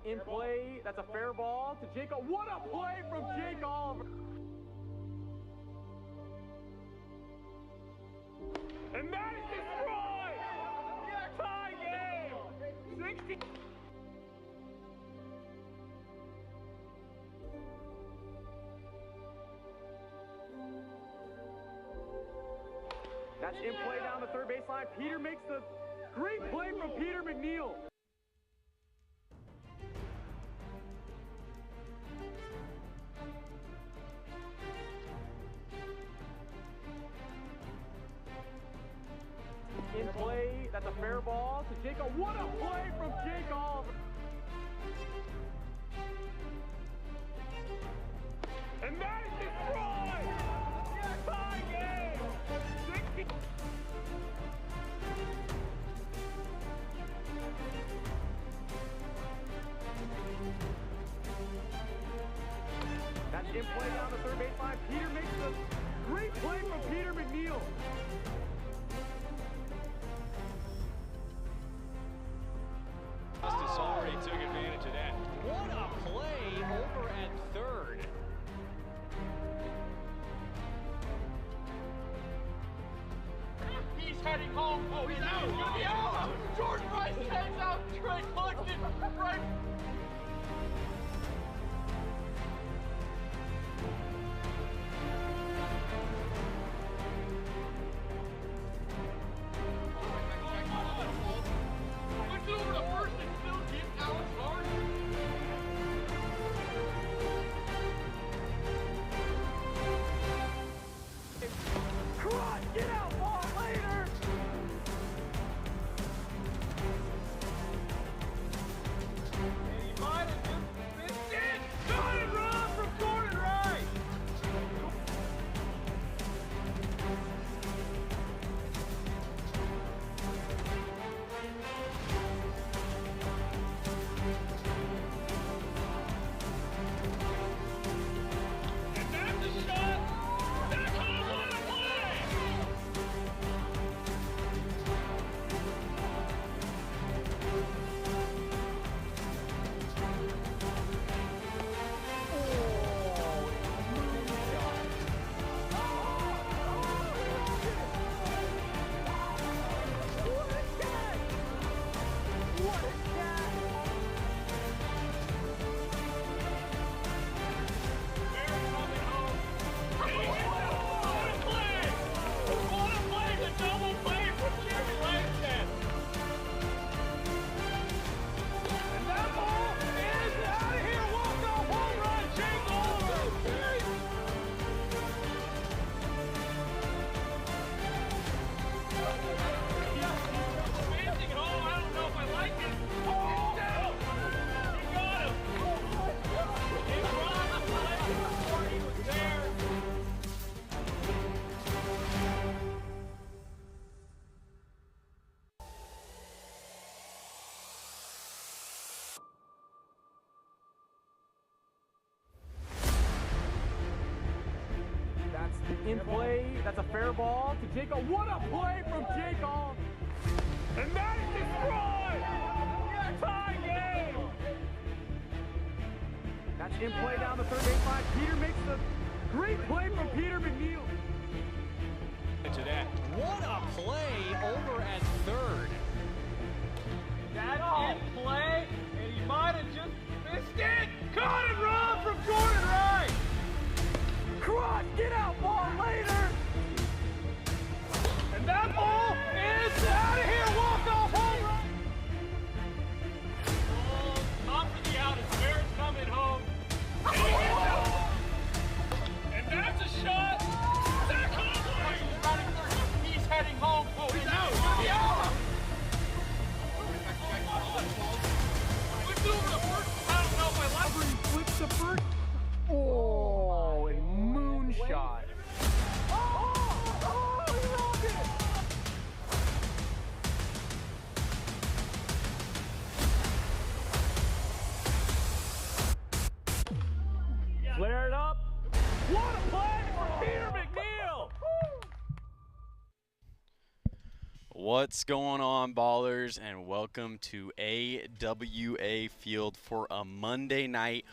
in play. That's a fair ball to Jake. What a play from Jake Oliver. And that is destroyed! Tie game! 60. That's in play down the third baseline. Peter makes the great play from Peter McNeil. In play, that's a fair ball to Jake. What a play from Jake Oliver. And that is destroyed! Tie game! 60. That's in play down the third baseline. Peter makes the great play from Peter McNeil. Justice already took advantage of that. What a play over at third. He's heading home. Oh, he's out. He's gonna be out. Jordan Rice heads out. Trey collected right. Push it over to first and still get Alex Hard. Cross, get out, ball later! And he might have just missed it. Got it wrong from Jordan Rice. And that's a shot. That's a what a play. In play, that's a fair ball to Jake. What a play from Jake Oliver. And that is destroyed! Tie game! That's in play down the third baseline. Peter makes the great play from Peter McNeil. To that. What a play over at third. That's in play, and he might have just missed it. Caught it wrong from Jordan Rice. Cross, get out, ball later! And that ball is out of here. Walk-off home run. Oh, top of the out as Bears coming home. And that's a shot. Zach Holloway is running third. He's heading home. Oh, he's out. He's out. What's going on, ballers, and welcome to AWA Field for a Monday night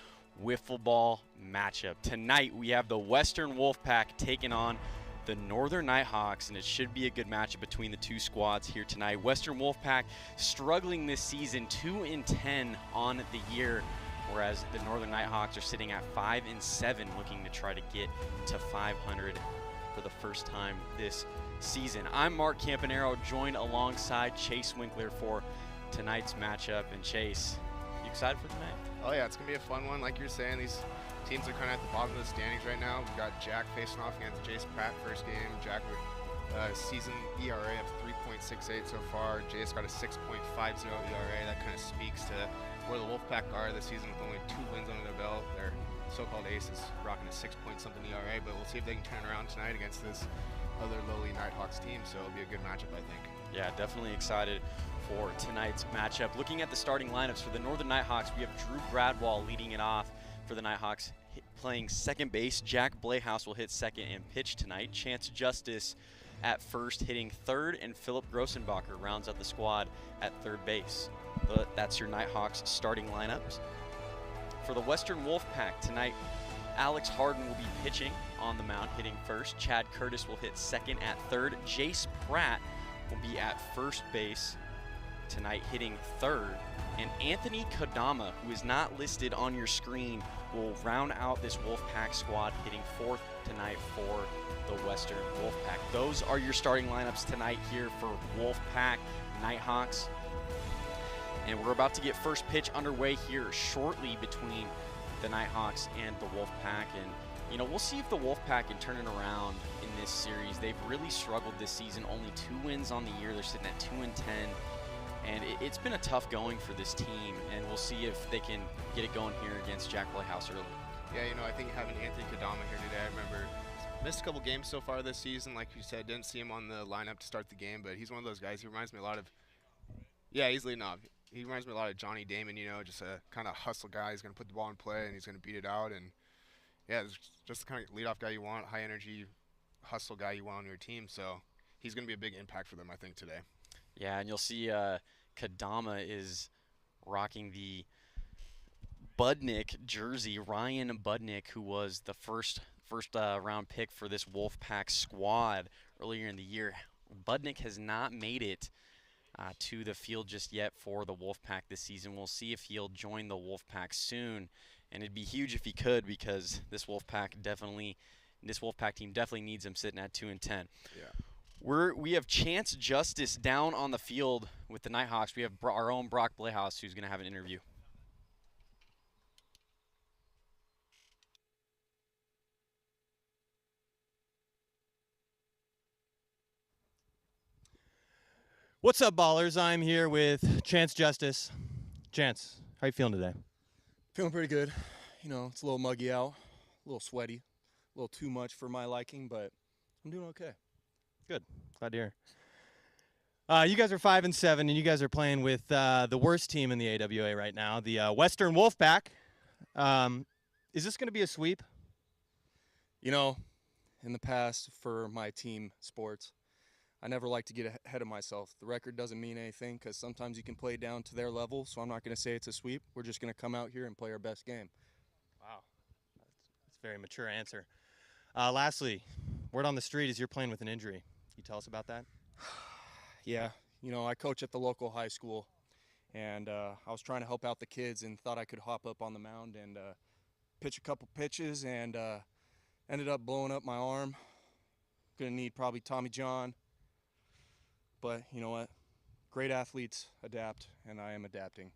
wiffle ball matchup. Tonight we have the Western Wolfpack taking on the Northern Nighthawks, and it should be a good matchup between the two squads here tonight. Western Wolfpack struggling this season, 2-10 on the year, whereas the Northern Nighthawks are sitting at 5-7, looking to try to get to 500 for the first time this season. I'm Mark Campanero, joined alongside Chase Winkler for tonight's matchup. And Chase, you excited for tonight? Oh yeah, it's gonna be a fun one. Like you're saying, these teams are kind of at the bottom of the standings right now. We've got Jack facing off against Jace Pratt first game. Jack with season ERA of 3.68 so far. Jace got a 6.50 ERA. That kind of speaks to where the Wolfpack are this season with only 2 wins under their belt. Their so-called ace is rocking a 6-point-something ERA, but we'll see if they can turn around tonight against this other lowly Nighthawks team, so it'll be a good matchup, I think. Yeah, definitely excited for tonight's matchup. Looking at the starting lineups for the Northern Nighthawks, we have Drew Bradwell leading it off for the Nighthawks, playing second base. Jack Blayhouse will hit second and pitch tonight. Chance Justice at first, hitting third, and Philip Grossenbacher rounds out the squad at third base. That's your Nighthawks starting lineups. For the Western Wolfpack tonight, Alex Harden will be pitching on the mound, hitting first. Chad Curtis will hit second at third. Jace Pratt will be at first base tonight, hitting third. And Anthony Kodama, who is not listed on your screen, will round out this Wolfpack squad, hitting fourth tonight for the Western Wolfpack. Those are your starting lineups tonight here for Wolfpack Nighthawks. And we're about to get first pitch underway here shortly between the Nighthawks and the Wolfpack. And, you know, we'll see if the Wolfpack can turn it around in this series. They've really struggled this season. Only 2 wins on the year. They're sitting at 2-10. And it's been a tough going for this team. And we'll see if they can get it going here against Jack Playhouse early. Yeah, you know, I think having Anthony Kodama here today, I remember missed a couple games so far this season. Like you said, didn't see him on the lineup to start the game, but he's one of those guys. He reminds me a lot of, yeah, he's leading off. He reminds me a lot of Johnny Damon, you know, just a kind of hustle guy. He's going to put the ball in play, and he's going to beat it out. And, yeah, it's just the kind of leadoff guy you want, high-energy hustle guy you want on your team. So he's going to be a big impact for them, I think, today. Yeah, and you'll see Kodama is rocking the Budnick jersey. Ryan Budnick, who was the first round pick for this Wolfpack squad earlier in the year. Budnick has not made it to the field just yet for the Wolfpack this season. We'll see if he'll join the Wolfpack soon, and it'd be huge if he could, because this Wolfpack team definitely needs him sitting at 2-10. Yeah. We have Chance Justice down on the field with the Nighthawks. We have our own Brock Blayhouse, who's going to have an interview. What's up, ballers? I'm here with Chance Justice. Chance, how you feeling today? Feeling pretty good. You know, it's a little muggy out, a little sweaty, a little too much for my liking, but I'm doing okay. Good. Glad to hear. You guys are 5-7, and you guys are playing with the worst team in the AWA right now, the Western Wolfpack. Is this going to be a sweep? You know, in the past for my team sports, I never like to get ahead of myself. The record doesn't mean anything, because sometimes you can play down to their level, so I'm not going to say it's a sweep. We're just going to come out here and play our best game. Wow. That's a very mature answer. Lastly, word on the street is you're playing with an injury. Can you tell us about that? Yeah, you know, I coach at the local high school, and I was trying to help out the kids and thought I could hop up on the mound and pitch a couple pitches, and ended up blowing up my arm. Going to need probably Tommy John. But you know what? Great athletes adapt, and I am adapting.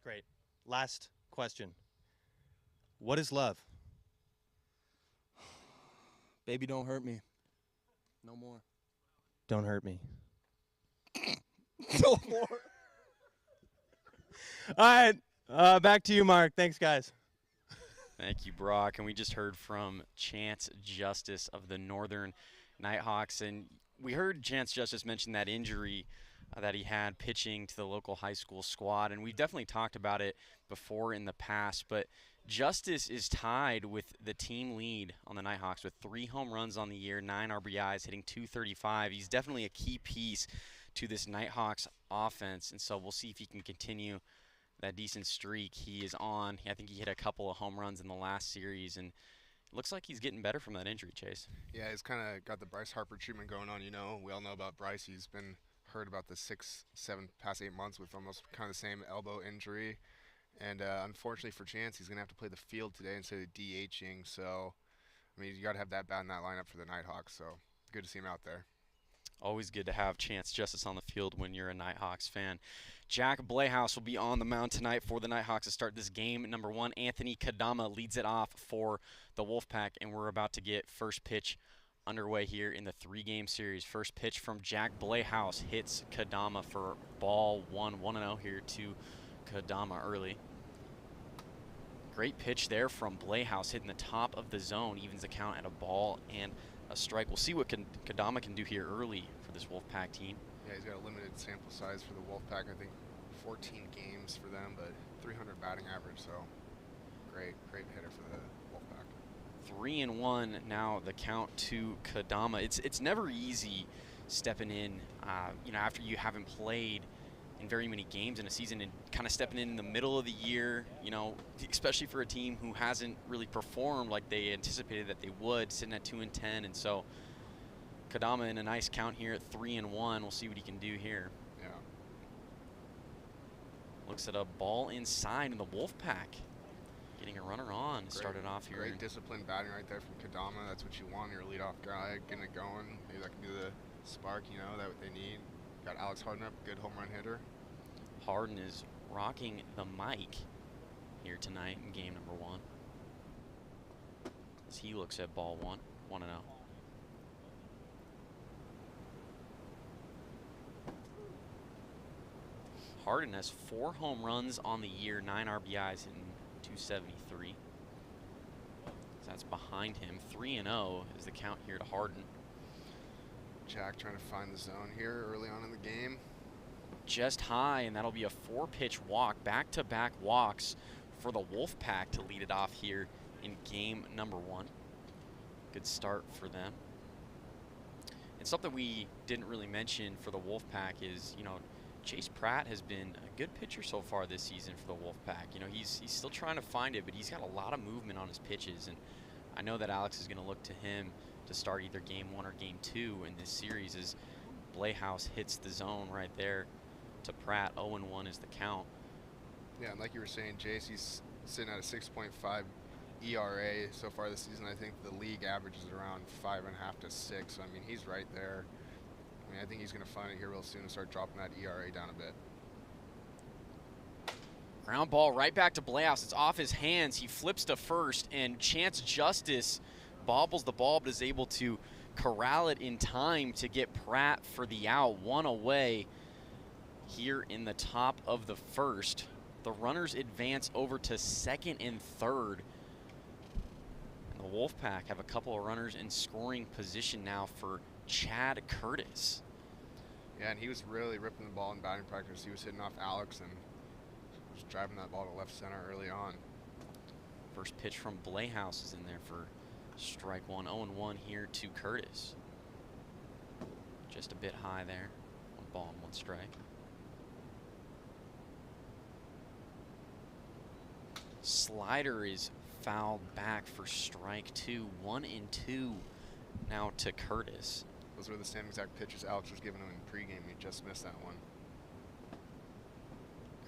Great. Last question. What is love? Baby, don't hurt me. No more. Don't hurt me. No more. All right. Back to you, Mark. Thanks, guys. Thank you, Brock. And we just heard from Chance Justice of the Northern Nighthawks. And we heard Chance Justice mention that injury that he had pitching to the local high school squad. And we've definitely talked about it before in the past. But Justice is tied with the team lead on the Nighthawks with 3 home runs on the year, 9 RBIs, hitting .235. He's definitely a key piece to this Nighthawks offense, and so we'll see if he can continue that decent streak he is on. I think he hit a couple of home runs in the last series, and it looks like he's getting better from that injury, Chase. Yeah, he's kind of got the Bryce Harper treatment going on. You know, we all know about Bryce. He's been hurt about the past 8 months with almost kind of the same elbow injury. And unfortunately for Chance, he's going to have to play the field today instead of DHing. So, I mean, you got to have that bat in that lineup for the Nighthawks. So, good to see him out there. Always good to have Chance Justice on the field when you're a Nighthawks fan. Jack Blehouse will be on the mound tonight for the Nighthawks to start this game. Number 1, Anthony Kadama leads it off for the Wolfpack, and we're about to get first pitch underway here in the 3-game series. First pitch from Jack Blehouse hits Kadama for ball 1, 1-0 here to Kadama early. Great pitch there from Blehouse, hitting the top of the zone, evens the count at a ball and a strike. We'll see what Kadama can do here early for this Wolfpack team. Yeah, he's got a limited sample size for the Wolfpack. I think 14 games for them, but 300 batting average, so great hitter for the Wolfpack. 3-1 now, the count to Kadama. It's never easy stepping in, you know, after you haven't played in very many games in a season and kind of stepping in the middle of the year, you know, especially for a team who hasn't really performed like they anticipated that they would, sitting at 2-10. And so Kadama in a nice count here at 3-1. We'll see what he can do here. Yeah. Looks at a ball inside in the Wolfpack. Getting a runner on. Started off here. Great disciplined batting right there from Kadama. That's what you want. Your leadoff guy, getting it going. Maybe that can be the spark, you know, that what they need. Got Alex Harden up, good home run hitter. Harden is rocking the mic here tonight in game number 1. As he looks at ball 1, 1-0. Harden has 4 home runs on the year, 9 RBIs and .273. So that's behind him. 3-0 is the count here to Harden. Jack trying to find the zone here early on in the game. Just high, and that'll be a 4-pitch walk. Back-to-back walks for the Wolfpack to lead it off here in game number 1. Good start for them. And something we didn't really mention for the Wolfpack is, you know, Chase Pratt has been a good pitcher so far this season for the Wolfpack. You know, he's still trying to find it, but he's got a lot of movement on his pitches, and I know that Alex is going to look to him to start either game 1 or game 2 in this series as Blehouse hits the zone right there to Pratt. 0-1 is the count. Yeah, and like you were saying, Jace, he's sitting at a 6.5 ERA so far this season. I think the league average is around 5.5 to 6. So, I mean, he's right there. I mean, I think he's going to find it here real soon and start dropping that ERA down a bit. Ground ball right back to Blehouse. It's off his hands. He flips to first, and Chance Justice bobbles the ball, but is able to corral it in time to get Pratt for the out. 1 away here in the top of the first. The runners advance over to second and third. And the Wolfpack have a couple of runners in scoring position now for Chad Curtis. Yeah, and he was really ripping the ball in batting practice. He was hitting off Alex and was driving that ball to left center early on. First pitch from Blehouse is in there for strike 1. 0-1 here to Curtis. Just a bit high there. 1 ball and 1 strike. Slider is fouled back for strike 2. 1-2 now to Curtis. Those were the same exact pitches Alex was giving him in pregame. He just missed that one.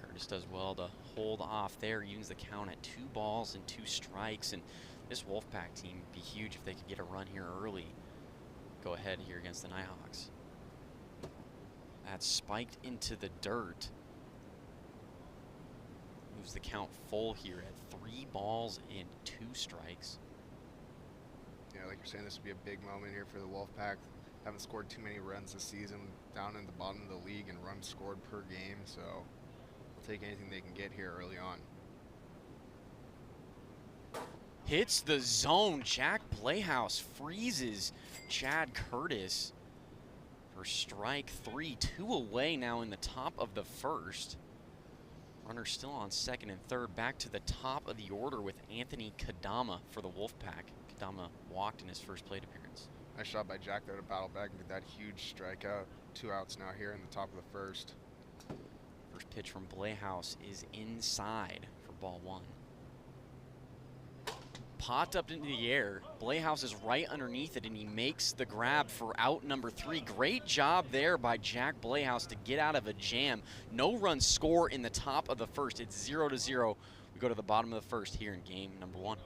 Curtis does well to hold off there. Evens the count at 2 balls and 2 strikes. And this Wolfpack team would be huge if they could get a run here early. Go ahead here against the Nighthawks. That's spiked into the dirt. Moves the count full here at 3 balls and 2 strikes. Yeah, like you're saying, this would be a big moment here for the Wolfpack. Haven't scored too many runs this season, down in the bottom of the league in runs scored per game, so we'll take anything they can get here early on. Hits the zone. Jack Blehouse freezes Chad Curtis for strike 3. 2 away now in the top of the first. Runners still on second and third. Back to the top of the order with Anthony Kadama for the Wolfpack. Kadama walked in his first plate appearance. Nice shot by Jack there to battle back and get that huge strikeout. 2 outs now here in the top of the first. First pitch from Blayhouse is inside for ball 1. Popped up into the air. Blayhouse is right underneath it, and he makes the grab for out number 3. Great job there by Jack Blayhouse to get out of a jam. No run score in the top of the first. It's 0-0. We go to the bottom of the first here in game number 1.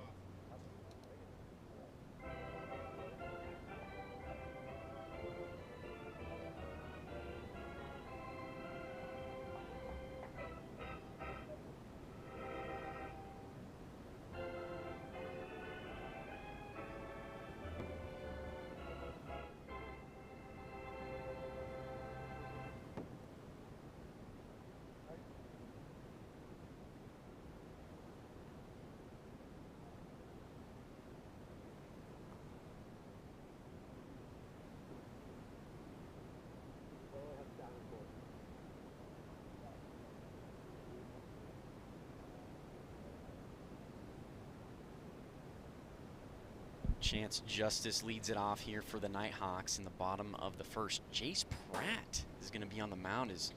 Chance Justice leads it off here for the Nighthawks in the bottom of the first. Jace Pratt is going to be on the mound as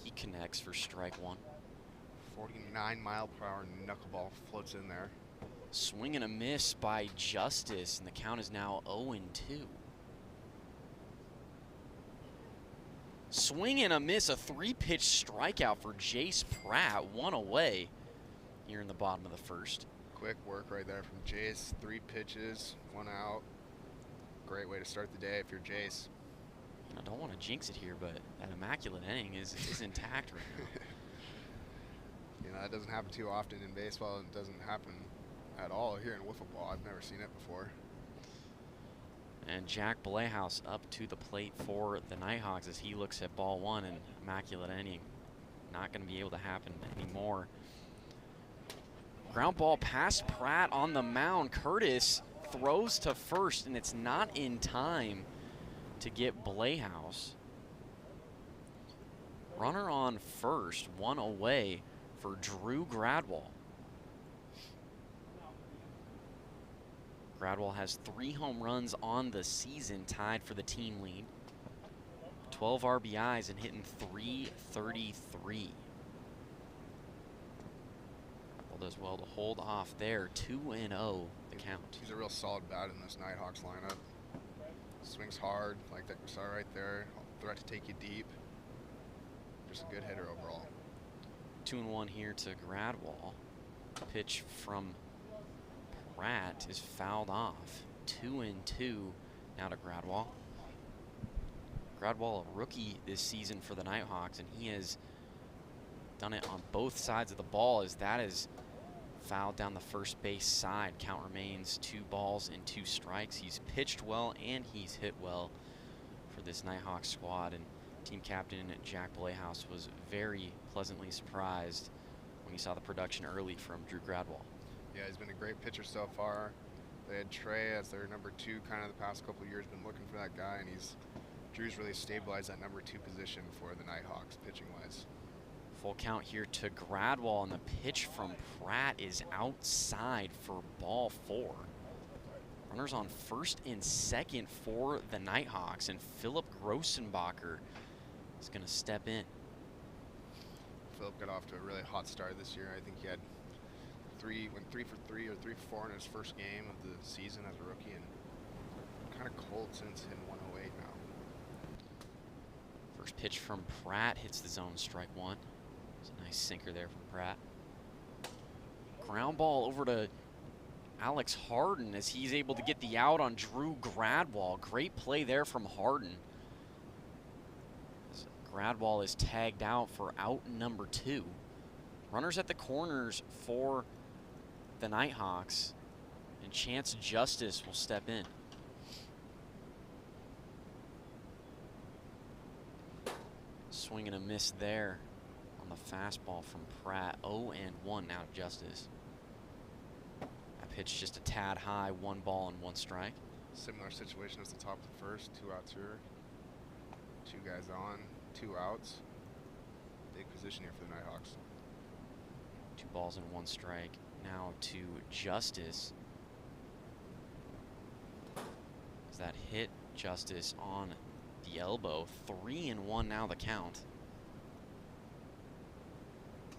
he connects for strike 1. 49-mile-per-hour knuckleball floats in there. Swing and a miss by Justice, and the count is now 0-2. Swing and a miss, a 3-pitch strikeout for Jace Pratt, 1 away here in the bottom of the first. Quick work right there from Jace. 3 pitches, 1 out. Great way to start the day if you're Jace. I don't want to jinx it here, but that immaculate inning is intact right now. You know, that doesn't happen too often in baseball. It doesn't happen at all here in wiffle ball. I've never seen it before. And Jack Blayhouse up to the plate for the Nighthawks as he looks at ball 1, and immaculate inning not going to be able to happen anymore. Ground ball past Pratt on the mound. Curtis throws to first, and it's not in time to get Blayhouse. Runner on first, 1 away for Drew Gradwall. Gradwall has 3 home runs on the season, tied for the team lead. 12 RBIs and hitting .333. Does well to hold off there. 2-0 the count. He's a real solid bat in this Nighthawks lineup. Swings hard, like that you saw right there. Threat to take you deep. Just a good hitter overall. 2-1 here to Gradwall. Pitch from Pratt is fouled off. 2-2 now to Gradwall. Gradwall, a rookie this season for the Nighthawks, and he has done it on both sides of the ball as that is fouled down the first base side. Count remains 2 balls and 2 strikes. He's pitched well and he's hit well for this Nighthawks squad, and team captain Jack Blayhouse was very pleasantly surprised when he saw the production early from Drew Gradwall. Yeah, he's been a great pitcher so far. They had Trey as their number 2 kind of the past couple of years, been looking for that guy, and Drew's really stabilized that number 2 position for the Nighthawks pitching wise. Full count here to Gradwall, and the pitch from Pratt is outside for ball 4. Runners on first and second for the Nighthawks, and Philip Grossenbacher is going to step in. Philip got off to a really hot start this year. I think he had 3 for 3 or 3 for 4 in his first game of the season as a rookie, and kind of cold since hitting 108 now. First pitch from Pratt hits the zone, strike 1. It's a nice sinker there from Pratt. Ground ball over to Alex Harden as he's able to get the out on Drew Gradwall. Great play there from Harden. As Gradwall is tagged out for out number 2. Runners at the corners for the Nighthawks, and Chance Justice will step in. Swing and a miss there on the fastball from Pratt. 0-1 now to Justice. That pitch just a tad high, 1 ball and 1 strike. Similar situation as the top of the first, 2 outs here. 2 guys on, 2 outs. Big position here for the Nighthawks. 2 balls and 1 strike. Now to Justice. As that hit Justice on the elbow. 3-1 now the count.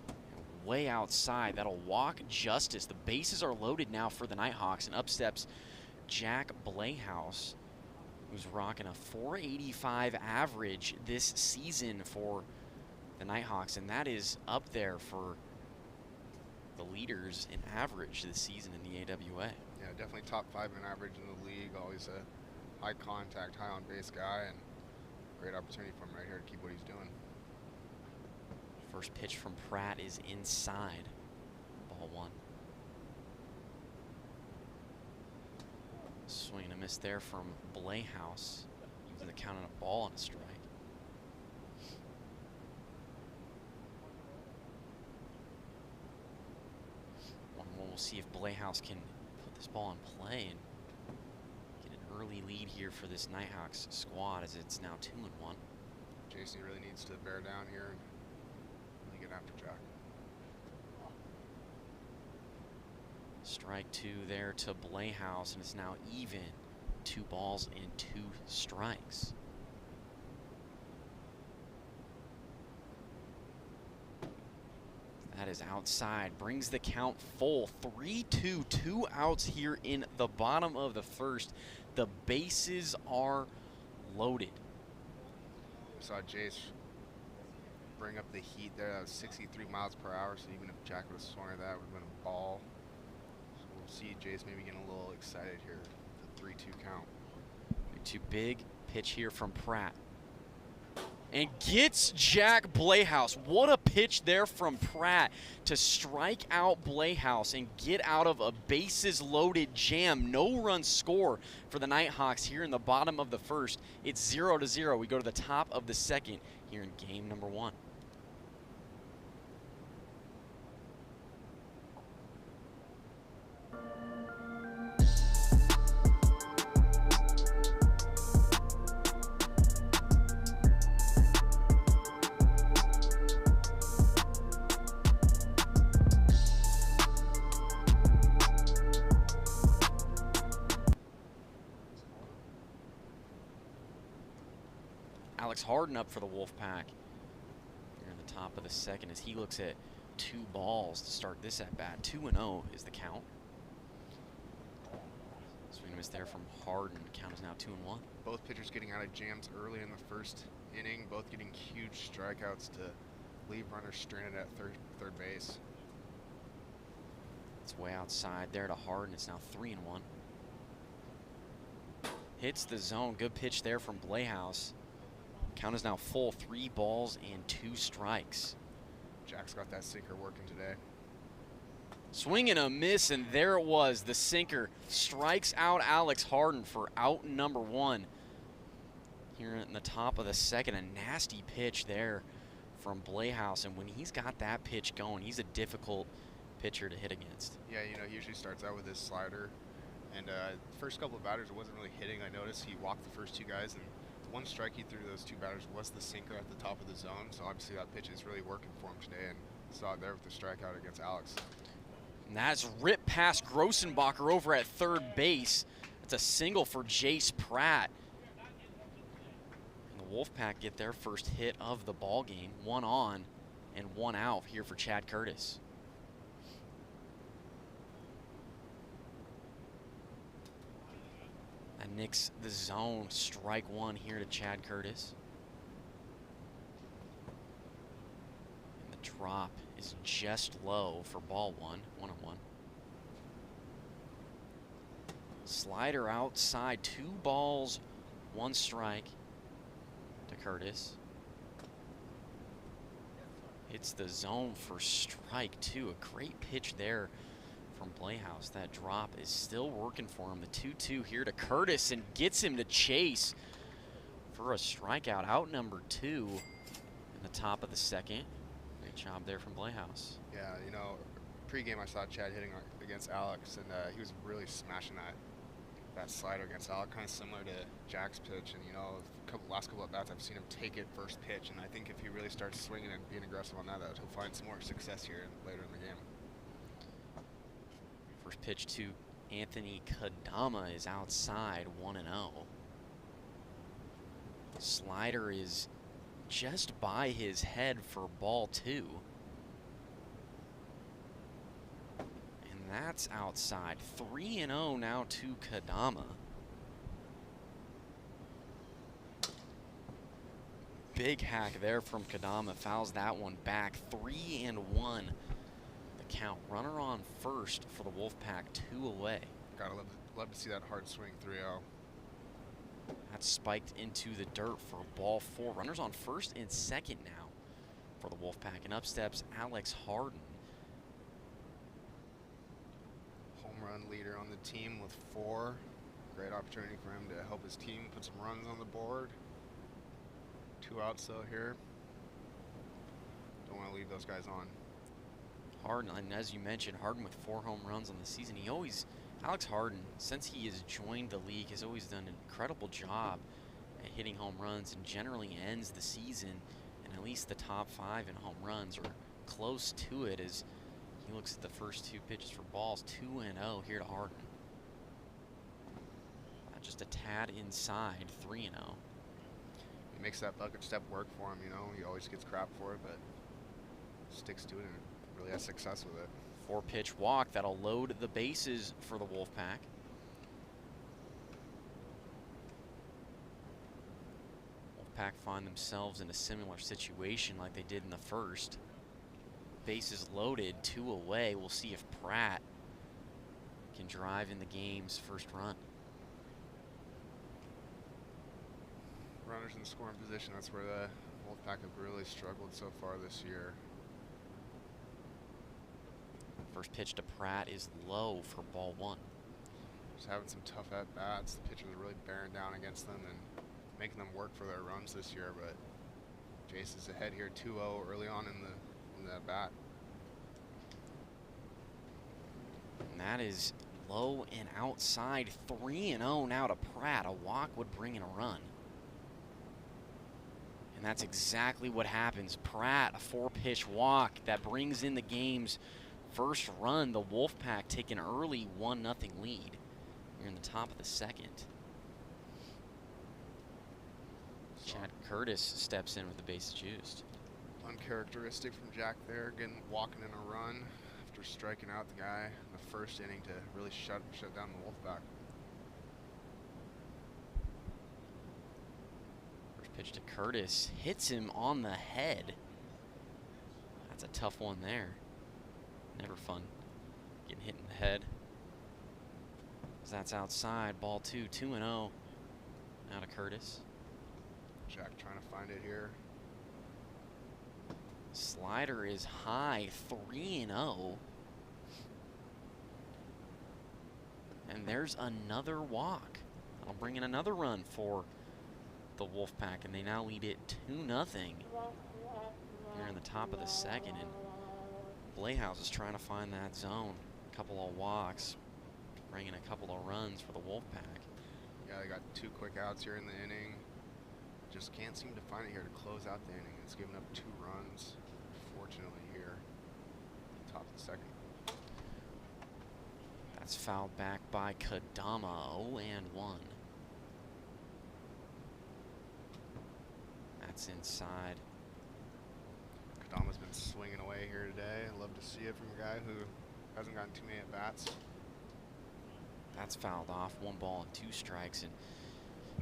And way outside, that'll walk Justice. The bases are loaded now for the Nighthawks, and up steps Jack Blayhouse, who's rocking a 485 average this season for the Nighthawks, and that is up there for the leaders in average this season in the AWA. Yeah, definitely top 5 in average in the league. Always a high contact, high on base guy, and great opportunity for him right here to keep what he's doing. First pitch from Pratt is inside. Ball 1. Swing and a miss there from Blayhouse. Using the count on a ball and a strike. 1-1. We'll see if Blayhouse can put this ball in play and get an early lead here for this Nighthawks squad, as it's now 2-1. Jason really needs to bear down here and really get after Jack. Strike 2 there to Blayhouse, and it's now even. 2 balls and 2 strikes. That is outside, brings the count full. 3-2, 2 outs here in the bottom of the first. The bases are loaded. Saw Jace bring up the heat there. That was 63 miles per hour, so even if Jack would have swung at that, it would have been a ball. So we'll see Jace maybe getting a little excited here. The 3-2 count. 3-2, big pitch here from Pratt. And gets Jack Blayhouse. What a pitch there from Pratt to strike out Blayhouse and get out of a bases-loaded jam. No run score for the Nighthawks here in the bottom of the first. It's 0-0. We go to the top of the second here in game number 1. Alex Harden up for the Wolfpack here in the top of the second, as he looks at 2 balls to start this at bat. 2-0 is the count. Swing and miss there from Harden. Count is now 2-1. Both pitchers getting out of jams early in the first inning, both getting huge strikeouts to leave runners stranded at third base. It's way outside there to Harden. It's now 3-1. Hits the zone. Good pitch there from Blayhouse. Count is now full. 3 balls and 2 strikes. Jack's got that sinker working today. Swing and a miss, and there it was. The sinker strikes out Alex Harden for out number 1. Here in the top of the second, a nasty pitch there from Blayhouse, and when he's got that pitch going, he's a difficult pitcher to hit against. Yeah, you know, he usually starts out with his slider, and first couple of batters it wasn't really hitting. I noticed he walked the first 2 guys, and the one strike he threw to those 2 batters was the sinker at the top of the zone, so obviously that pitch is really working for him today, and saw it there with the strikeout against Alex. And that's ripped past Grossenbacher over at third base. It's a single for Jace Pratt. And the Wolfpack get their first hit of the ball game. 1 on and 1 out here for Chad Curtis. That nicks the zone. Strike 1 here to Chad Curtis. And the drop is just low for ball 1. 1-1. Slider outside. 2 balls, 1 strike to Curtis. Hits the zone for strike 2. A great pitch there from Blayhouse. That drop is still working for him. The 2-2 here to Curtis, and gets him to chase for a strikeout. Out number 2 in the top of the second. Great job there from Blayhouse. Yeah, you know, pregame I saw Chad hitting against Alex, and he was really smashing that that slider against Alec, kind of similar to Jack's pitch. And, you know, last couple at bats, I've seen him take it first pitch. And I think if he really starts swinging and being aggressive on that, he'll find some more success here later in the game. First pitch to Anthony Kadama is outside, 1-0. Slider is just by his head for ball 2. And that's outside. 3-0 now to Kadama. Big hack there from Kadama. Fouls that one back. 3-1 the count. Runner on first for the Wolfpack, 2 away. Gotta love to see that hard swing, 3-0. That's spiked into the dirt for ball 4. Runners on first and second now for the Wolfpack. And up steps Alex Harden. Home run leader on the team with 4. Great opportunity for him to help his team put some runs on the board. 2 outs though here. Don't want to leave those guys on. Harden, and as you mentioned, Harden with 4 home runs on the season. Alex Harden, since he has joined the league, has always done an incredible job at hitting home runs and generally ends the season in at least the top 5 in home runs or close to it as he looks at the first 2 pitches for balls. 2-0 here to Harden. Just a tad inside, 3-0. He makes that bucket step work for him, you know. He always gets crap for it, but sticks to it and really has success with it. 4-pitch walk that'll load the bases for the Wolfpack. Wolfpack find themselves in a similar situation like they did in the first. Bases loaded, 2 away. We'll see if Pratt can drive in the game's first run. Runners in scoring position, that's where the Wolfpack have really struggled so far this year. First pitch to Pratt is low for ball 1. Just having some tough at-bats. The pitchers are really bearing down against them and making them work for their runs this year, but Jace is ahead here 2-0 early on in the at-bat. And that is low and outside. 3-0 now to Pratt. A walk would bring in a run. And that's exactly what happens. Pratt, a 4-pitch walk that brings in the game's first run. The Wolfpack take an early 1-0 lead. We're in the top of the second. Chad Curtis steps in with the bases juiced. Uncharacteristic from Jack there, walking in a run after striking out the guy in the first inning to really shut down the Wolfpack. First pitch to Curtis, hits him on the head. That's a tough one there. Never fun getting hit in the head. That's outside, ball 2, 2-0 now to Curtis. Jack trying to find it here. Slider is high, 3-0. And there's another walk. That'll bring in another run for the Wolfpack, and they now lead it 2-0 here in the top of the second. And Playhouse is trying to find that zone. A couple of walks, bringing a couple of runs for the Wolfpack. Yeah, they got 2 quick outs here in the inning. Just can't seem to find it here to close out the inning. It's given up 2 runs, fortunately, here. Top of the second. That's fouled back by Kadama, 0-1. That's inside. Kadama's been swinging away here today. I'd love to see it from a guy who hasn't gotten too many at-bats. That's fouled off, 1 ball and 2 strikes. And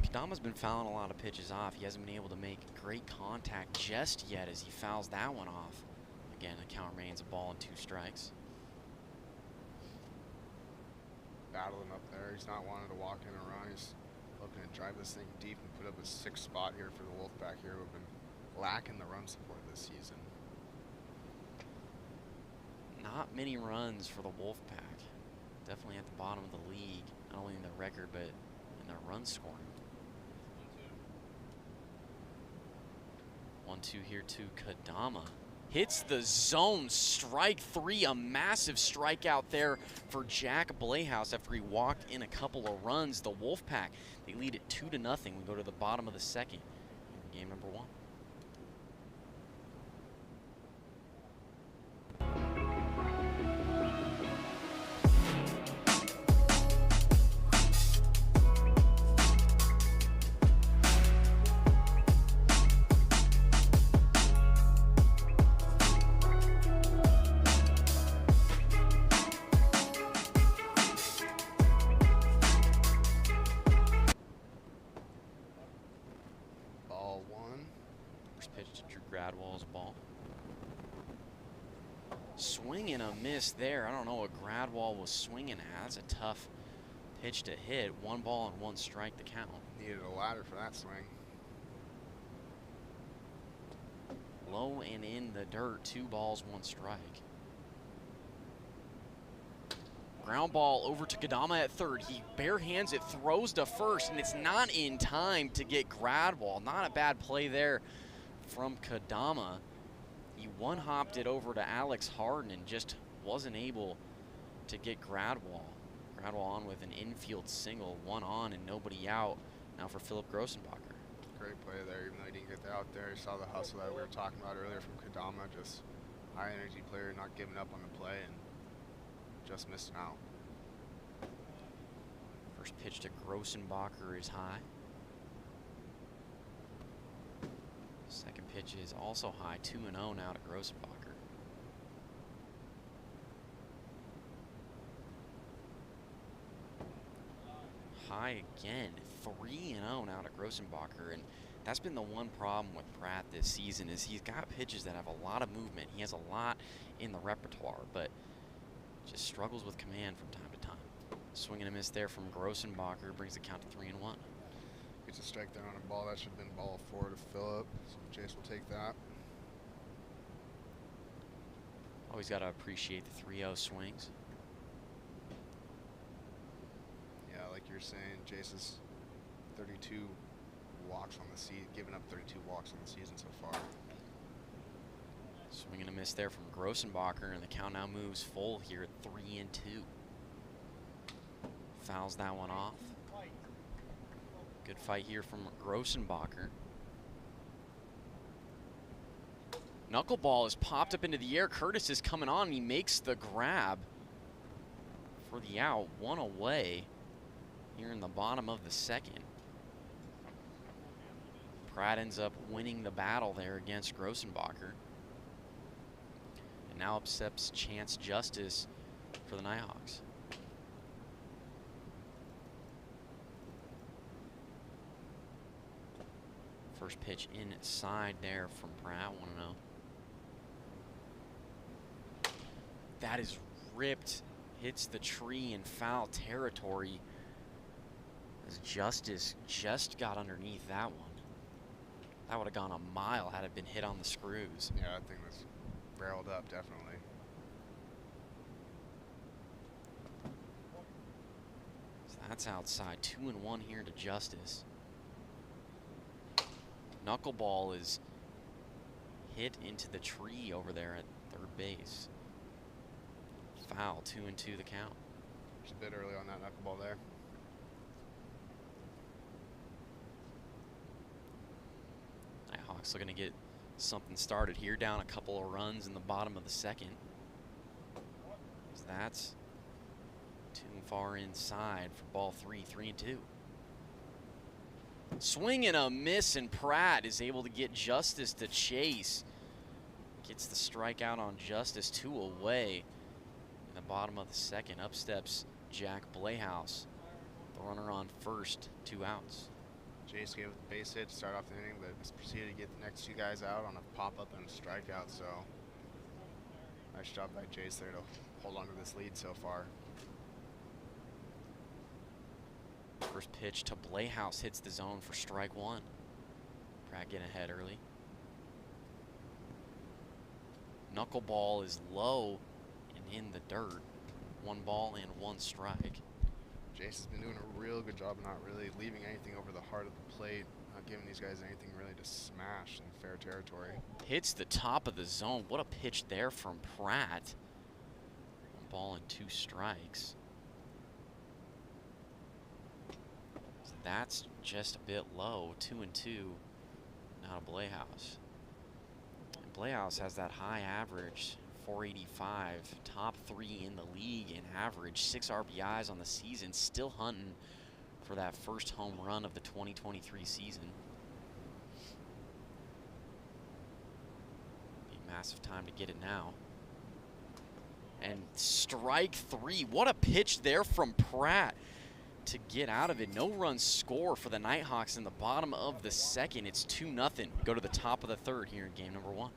Kadama's been fouling a lot of pitches off. He hasn't been able to make great contact just yet as he fouls that one off. Again, the count remains a ball and 2 strikes. Battling up there. He's not wanting to walk in a run. He's looking to drive this thing deep and put up a 6th spot here for the Wolfpack here, who've been lacking the run support this season. Not many runs for the Wolfpack. Definitely at the bottom of the league, not only in their record, but in their run scoring. 1-2 here to Kadama. hits the zone, strike 3, a massive strikeout there for Jack Blayhouse after he walked in a couple of runs. The Wolfpack, they lead it 2-0. We go to the bottom of the second in game number 1. Ball 1. First pitch to Drew Gradwell's ball. Swing and a miss there. I don't know what Gradwell was swinging at. That's a tough pitch to hit. 1 ball and 1 strike to count. Needed a ladder for that swing. Low and in the dirt. 2 balls, 1 strike. Ground ball over to Kadama at third. He bare hands it, throws to first, and it's not in time to get Gradwell. Not a bad play there from Kadama. He one-hopped it over to Alex Harden and just wasn't able to get Gradwell. Gradwell on with an infield single, 1 on and nobody out. Now for Philip Grossenbacher. Great play there, even though he didn't get there out there. He saw the hustle that we were talking about earlier from Kadama. Just high energy player, not giving up on the play and just missing out. First pitch to Grossenbacher is high. Second pitch is also high, 2-0 now to Grossenbacher. High again, 3-0 now to Grossenbacher, and that's been the one problem with Pratt this season is he's got pitches that have a lot of movement. He has a lot in the repertoire, but just struggles with command from time to time. Swing and a miss there from Grossenbacher brings the count to 3-1. Gets a strike there on a ball. That should have been ball 4 to Phillip. So Jace will take that. Always got to appreciate the 3-0 swings. Yeah, like you're saying, Jace is 32 walks on the season, giving up 32 walks on the season so far. Swing and a miss there from Grossenbacher, and the count now moves full here at 3-2. Fouls that one off. Good fight here from Grossenbacher. Knuckleball is popped up into the air. Curtis is coming on, and he makes the grab for the out. 1 away here in the bottom of the second. Pratt ends up winning the battle there against Grossenbacher. And now accepts Chance Justice for the Nighthawks. First pitch inside there from Pratt, 1-0. That is ripped, hits the tree in foul territory as Justice just got underneath that one. That would have gone a mile had it been hit on the screws. Yeah, that thing was barreled up, definitely. So that's outside. 2-1 here to Justice. Knuckleball is hit into the tree over there at third base. Foul, 2-2 the count. Just a bit early on that knuckleball there. Nighthawks looking to get something started here, down a couple of runs in the bottom of the second. So that's too far inside for ball 3, 3-2. Swing and a miss, and Pratt is able to get Justice to chase. Gets the strikeout on Justice, 2 away in the bottom of the second. Up steps Jack Blayhouse. The runner on first, 2 outs. Jace gave the base hit to start off the inning, but just proceeded to get the next 2 guys out on a pop-up and a strikeout, so nice job by Jace there to hold on to this lead so far. First pitch to Blayhouse hits the zone for strike 1. Pratt getting ahead early. Knuckleball is low and in the dirt. 1 ball and 1 strike. Jace has been doing a real good job of not really leaving anything over the heart of the plate, not giving these guys anything really to smash in fair territory. Hits the top of the zone. What a pitch there from Pratt. 1 ball and 2 strikes. So that's just a bit low. 2-2. Now to Blayhouse. And Blayhouse has that high average, 485, top 3 in the league in average, 6 RBIs on the season, still hunting for that first home run of the 2023 season. Be a massive time to get it now. And strike 3. What a pitch there from Pratt to get out of it. No run score for the Nighthawks in the bottom of the second. It's 2-0. Go to the top of the third here in game number 1.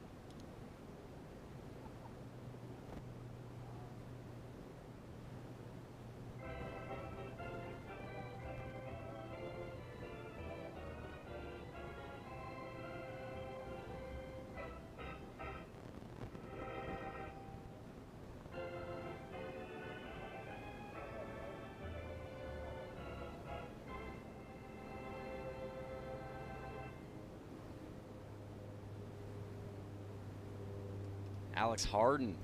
Alex Harden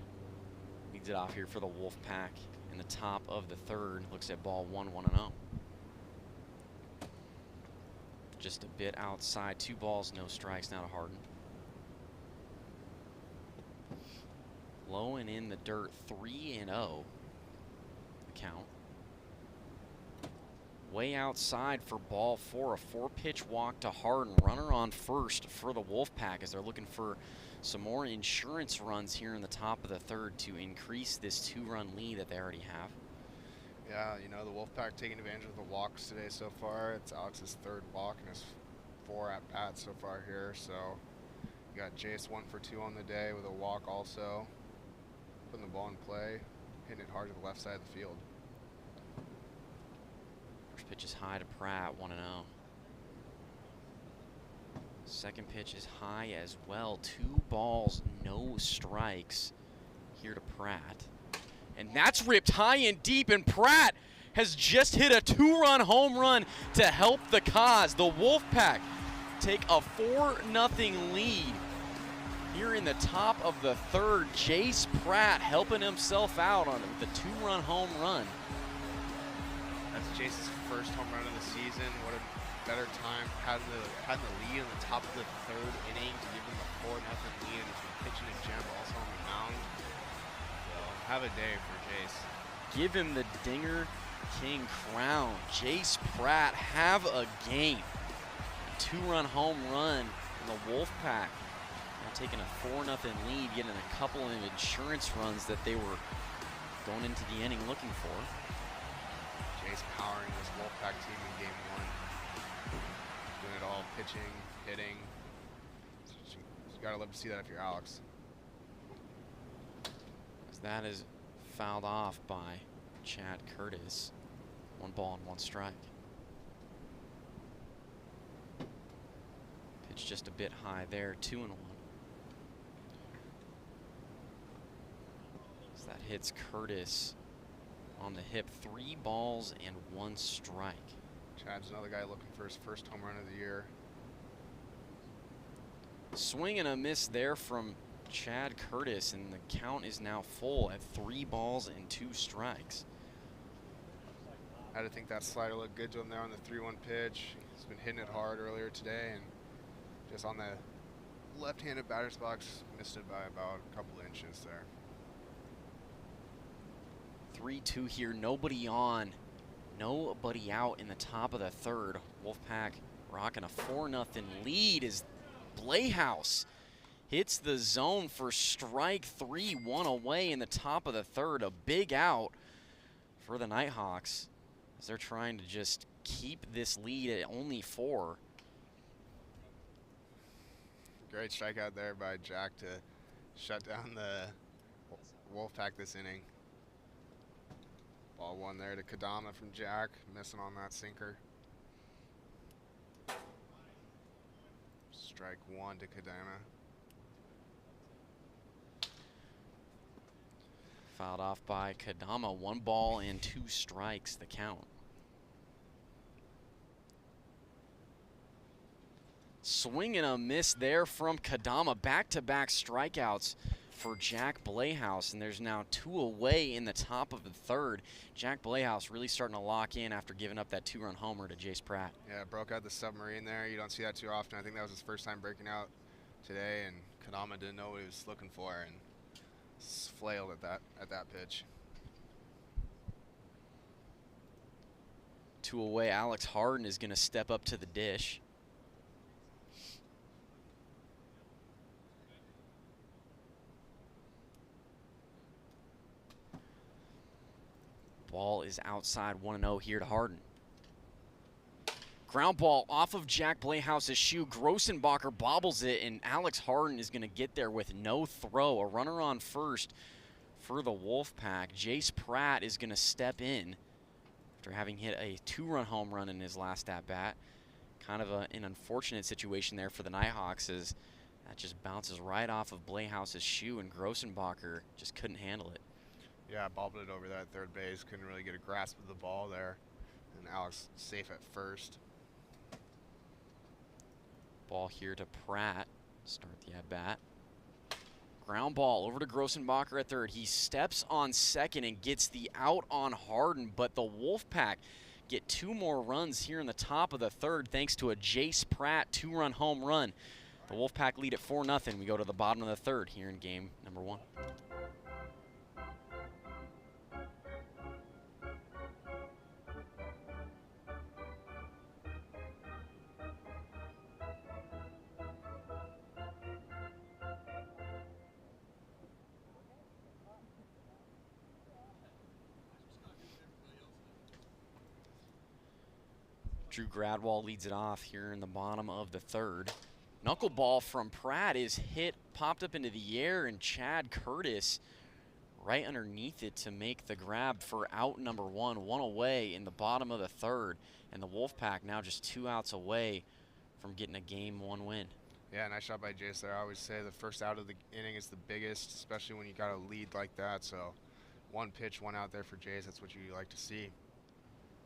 leads it off here for the Wolfpack in the top of the third. Looks at ball 1-1-0. Just a bit outside. 2 balls, no strikes now to Harden. Low and in the dirt, 3-0. The count. Way outside for ball 4. A 4-pitch walk to Harden. Runner on first for the Wolfpack as they're looking for some more insurance runs here in the top of the third to increase this 2-run lead that they already have. Yeah, you know, the Wolfpack taking advantage of the walks today so far. It's Alex's 3rd walk and his 4 at-bats so far here. So you got Jace 1 for 2 on the day with a walk also. Putting the ball in play, hitting it hard to the left side of the field. First pitch is high to Pratt, 1-0. Second pitch is high as well. 2 balls, no strikes here to Pratt. And that's ripped high and deep, and Pratt has just hit a 2-run home run to help the cause. The Wolfpack take a 4-0 lead here in the top of the third. Jace Pratt helping himself out on the 2-run home run. That's Jace's first home run of the season. What a better time having the lead in the top of the third inning to give them a 4-0 lead, and he's been pitching a gem also on the mound. So have a day for Jace. Give him the Dinger King crown. Jace Pratt, have a game. A 2-run home run in the Wolfpack. Now taking a 4-0 lead, getting a couple of insurance runs that they were going into the inning looking for. Jace powering this Wolfpack team in game 1. Doing it all, pitching, hitting. You gotta love to see that if you're Alex. As that is fouled off by Chad Curtis. 1 ball and 1 strike. Pitch just a bit high there, 2-1. As that hits Curtis on the hip, 3 balls and 1 strike. Chad's another guy looking for his first home run of the year. Swing and a miss there from Chad Curtis, and the count is now full at 3 balls and 2 strikes. I had to think that slider looked good to him there on the 3-1 pitch. He's been hitting it hard earlier today, and just on the left-handed batter's box, missed it by about a couple inches there. 3-2 here, nobody on, nobody out in the top of the third. Wolfpack rocking a 4-0 lead as Blayhouse hits the zone for strike 3, 1 away in the top of the third. A big out for the Nighthawks as they're trying to just keep this lead at only 4. Great strikeout there by Jack to shut down the Wolfpack this inning. Ball 1 there to Kadama from Jack, missing on that sinker. Strike 1 to Kadama. Fouled off by Kadama. 1 ball and 2 strikes, the count. Swing and a miss there from Kadama. Back-to-back strikeouts for Jack Blehaus, and there's now 2 away in the top of the third. Jack Blehaus really starting to lock in after giving up that 2-run homer to Jace Pratt. Yeah, broke out the submarine there. You don't see that too often. I think that was his first time breaking out today, and Kadama didn't know what he was looking for and flailed at that pitch. 2 away, Alex Harden is going to step up to the dish. Ball is outside, 1-0 here to Harden. Ground ball off of Jack Blehaus's shoe. Grossenbacher bobbles it, and Alex Harden is going to get there with no throw. A runner on first for the Wolfpack. Jace Pratt is going to step in after having hit a 2-run home run in his last at-bat. Kind of an unfortunate situation there for the Nighthawks, as that just bounces right off of Blehaus's shoe, and Grossenbacher just couldn't handle it. Yeah, bobbled it over that third base. Couldn't really get a grasp of the ball there. And Alex safe at first. Ball here to Pratt. Start the at-bat. Ground ball over to Grossenbacher at third. He steps on second and gets the out on Harden, but the Wolfpack get 2 more runs here in the top of the third thanks to a Jace Pratt 2-run home run. The Wolfpack lead at 4-0. We go to the bottom of the third here in game number 1. Drew Gradwall leads it off here in the bottom of the third. Knuckleball from Pratt is hit, popped up into the air, and Chad Curtis right underneath it to make the grab for out number 1. 1 away in the bottom of the third, and the Wolfpack now just 2 outs away from getting a Game 1 win. Yeah, nice shot by Jace there. I always say the first out of the inning is the biggest, especially when you got a lead like that. So 1 pitch, 1 out there for Jace. That's what you like to see.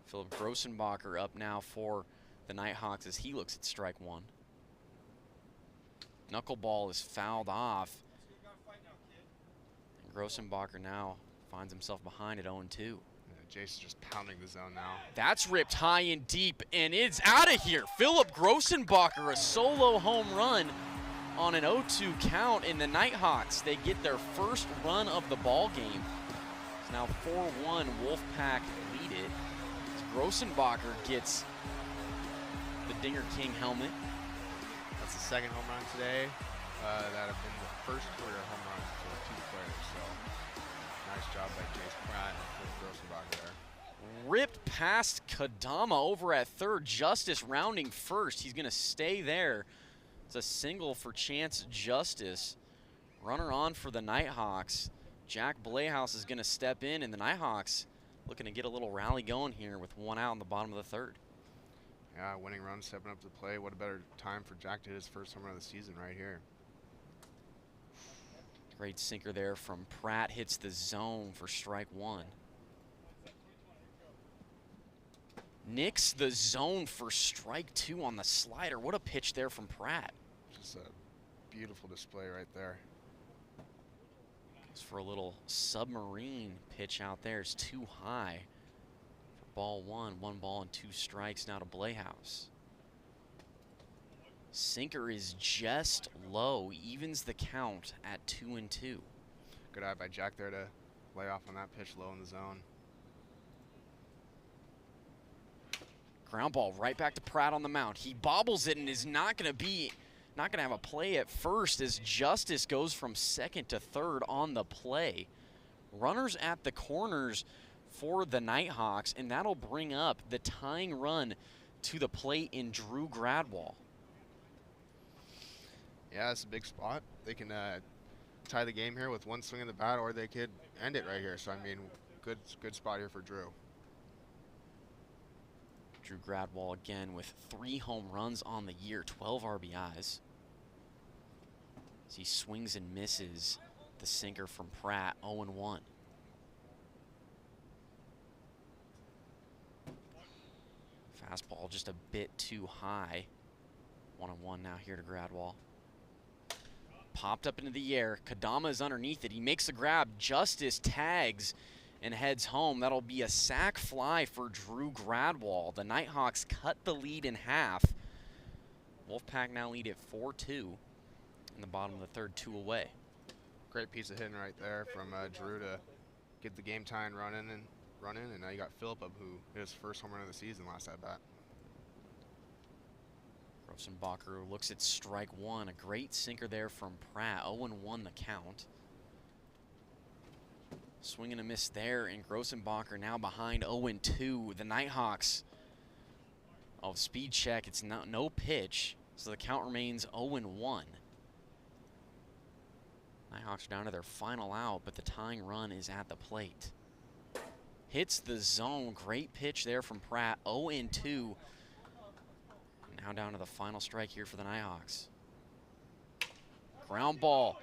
Philip Grossenbacher up now for the Nighthawks as he looks at strike 1. Knuckleball is fouled off. And Grossenbacher now finds himself behind at 0-2. Yeah, Jace is just pounding the zone now. That's ripped high and deep, and it's out of here. Philip Grossenbacher, a solo home run on an 0-2 count, in the Nighthawks, they get their first run of the ball game. It's now 4-1, Wolfpack lead it. Grossenbacher gets the Dinger King helmet. That's the 2nd home run today. That have been the first career home runs for 2 players. So nice job by Jace Pratt and Grossenbacher there. Ripped past Kadama over at third. Justice rounding first. He's going to stay there. It's a single for Chance Justice. Runner on for the Nighthawks. Jack Blehaus is going to step in, and the Nighthawks looking to get a little rally going here with 1 out in the bottom of the third. Yeah, winning run, stepping up to the plate. What a better time for Jack to hit his first home run of the season right here. Great sinker there from Pratt. Hits the zone for strike 1. Nicks the zone for strike 2 on the slider. What a pitch there from Pratt. Just a beautiful display right there. For a little submarine pitch out there. It's too high for ball 1. 1 ball and 2 strikes now to Blehaus. Sinker is just low, evens the count at 2-2. Good eye by Jack there to lay off on that pitch low in the zone. Ground ball right back to Pratt on the mound. He bobbles it and is not going to have a play at first as Justice goes from second to third on the play. Runners at the corners for the Nighthawks, and that'll bring up the tying run to the plate in Drew Gradwall. Yeah, it's a big spot. They can tie the game here with 1 swing of the bat, or they could end it right here. So, I mean, good spot here for Drew. Drew Gradwall again with 3 home runs on the year, 12 RBIs. As he swings and misses the sinker from Pratt, 0-1. Fastball just a bit too high. 1-on-1 now here to Gradwall. Popped up into the air. Kadama is underneath it. He makes the grab. Justice tags and heads home. That'll be a sack fly for Drew Gradwall. The Nighthawks cut the lead in half. Wolfpack now lead at 4-2 in the bottom of the third, 2 away. Great piece of hitting right there from Drew to get the game tying run in, and now you got Philippa, who hit his first home run of the season last at bat. Grossenbacher looks at strike one. A great sinker there from Pratt. 0-1 the count. Swing and a miss there, and Grossenbacher now behind 0-2. The Nighthawks, speed check. It's no pitch, so the count remains 0-1. Nighthawks are down to their final out, but the tying run is at the plate. Hits the zone. Great pitch there from Pratt. 0-2. Now down to the final strike here for the Nighthawks. Ground ball.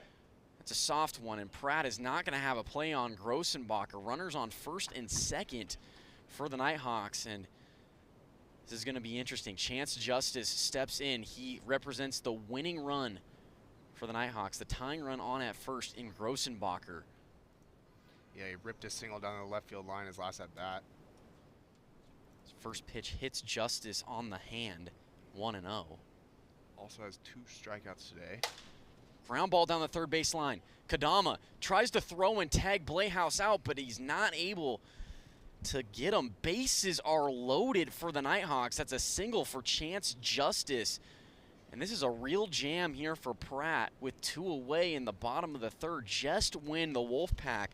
It's a soft one, and Pratt is not going to have a play on Grossenbacher. Runners on first and second for the Nighthawks, and this is going to be interesting. Chance Justice steps in. He represents the winning run for the Nighthawks. The tying run on at first in Grossenbacher. Yeah, he ripped a single down the left field line his last at bat. His first pitch hits Justice on the hand. 1-0. Also has 2 strikeouts today. Ground ball down the third base line. Kadama tries to throw and tag Blayhouse out, but he's not able to get him. Bases are loaded for the Nighthawks. That's a single for Chance Justice. And this is a real jam here for Pratt with 2 away in the bottom of the third, just when the Wolfpack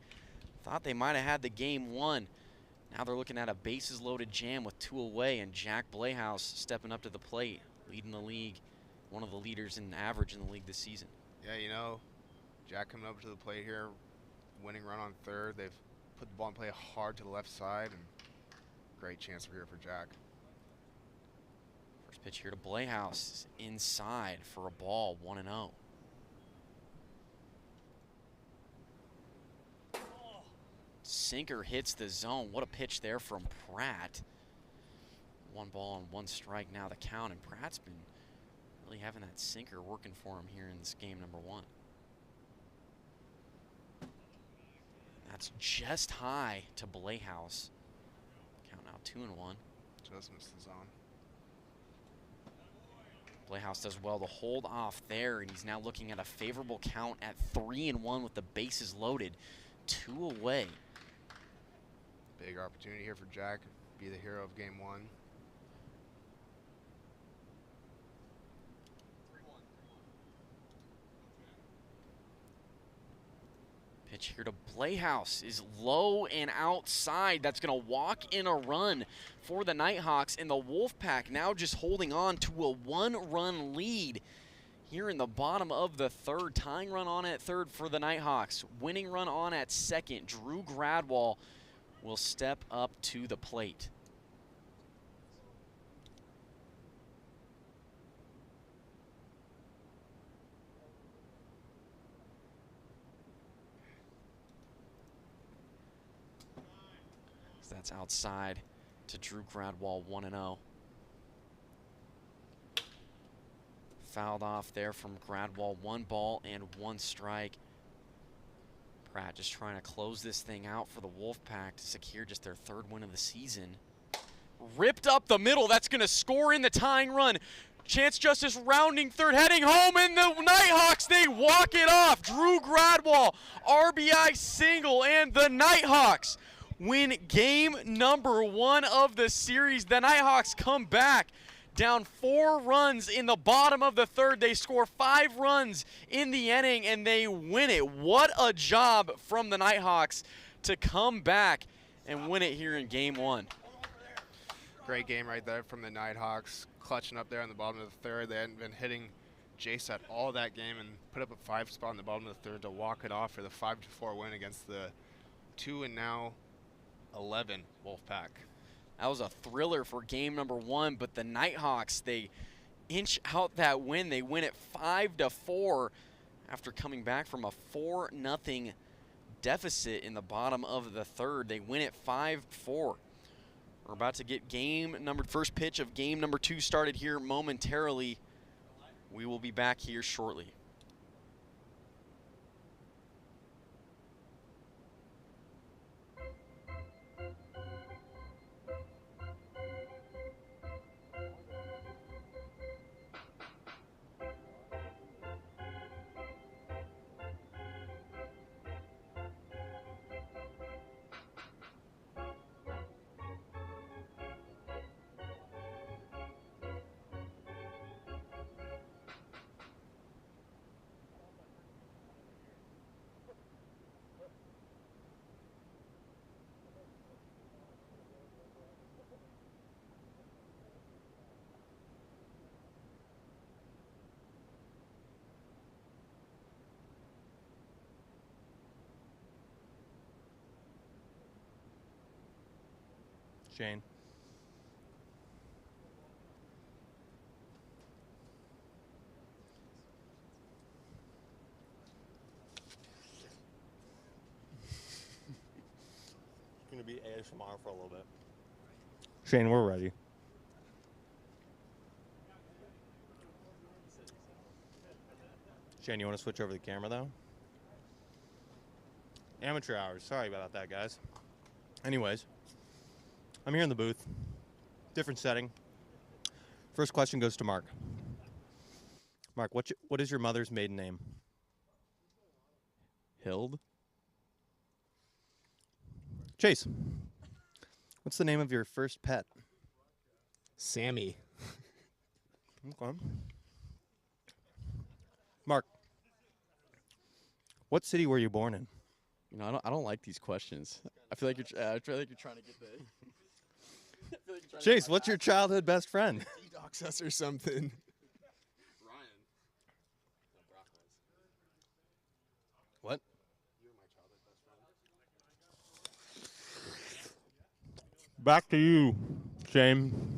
thought they might have had the game won. Now they're looking at a bases-loaded jam with 2 away, and Jack Blayhouse stepping up to the plate, leading the league, one of the leaders in average in the league this season. Yeah, you know, Jack coming up to the plate here, winning run on third. They've put the ball in play hard to the left side, and great chance here for Jack. First pitch here to Blayhouse, inside for a ball, 1-0. Sinker hits the zone. What a pitch there from Pratt. 1 ball and 1 strike now the count, and Pratt's been really having that sinker working for him here in this game number 1. That's just high to Blayhouse. Count now 2-1. Just missed the zone. Blayhouse does well to hold off there, and he's now looking at a favorable count at 3-1 with the bases loaded. 2 away. Big opportunity here for Jack. Be the hero of game 1. Pitch here to Blayhouse is low and outside. That's going to walk in a run for the Nighthawks, and the Wolfpack now just holding on to a 1-run lead here in the bottom of the third. Tying run on at third for the Nighthawks. Winning run on at second. Drew Gradwall will step up to the plate. So that's outside to Drew Gradwall, 1-0. Fouled off there from Gradwall. 1 ball and 1 strike. Pratt just trying to close this thing out for the Wolfpack to secure just their 3rd win of the season. Ripped up the middle. That's going to score in the tying run. Chance Justice rounding third, heading home, and the Nighthawks, they walk it off. Drew Gradwall, RBI single, and the Nighthawks win game number 1 of the series. The Nighthawks come back down 4 runs in the bottom of the third. They score 5 runs in the inning, and they win it. What a job from the Nighthawks to come back and win it here in game 1. Great game right there from the Nighthawks, clutching up there in the bottom of the third. They hadn't been hitting JSAT all that game and put up a 5 spot in the bottom of the third to walk it off for the 5-4 win against the 2 and now 11 Wolfpack. That was a thriller for game number 1, but the Nighthawks, they inch out that win. They win it 5-4 after coming back from a 4-0 deficit in the bottom of the third. They win it 5-4. We're about to get first pitch of game number 2 started here momentarily. We will be back here shortly. Shane. It's going to be ASMR for a little bit. Shane, we're ready. Shane, you want to switch over the camera, though? Amateur hours. Sorry about that, guys. Anyways, I'm here in the booth. Different setting. First question goes to Mark. Mark, what is your mother's maiden name? Hild? Chase, what's the name of your first pet? Sammy. Okay. Mark, what city were you born in? You know, I don't like these questions. I feel like you're trying to get the. Chase, what's your childhood best friend? Docs us or something. What? Back to you, Shane.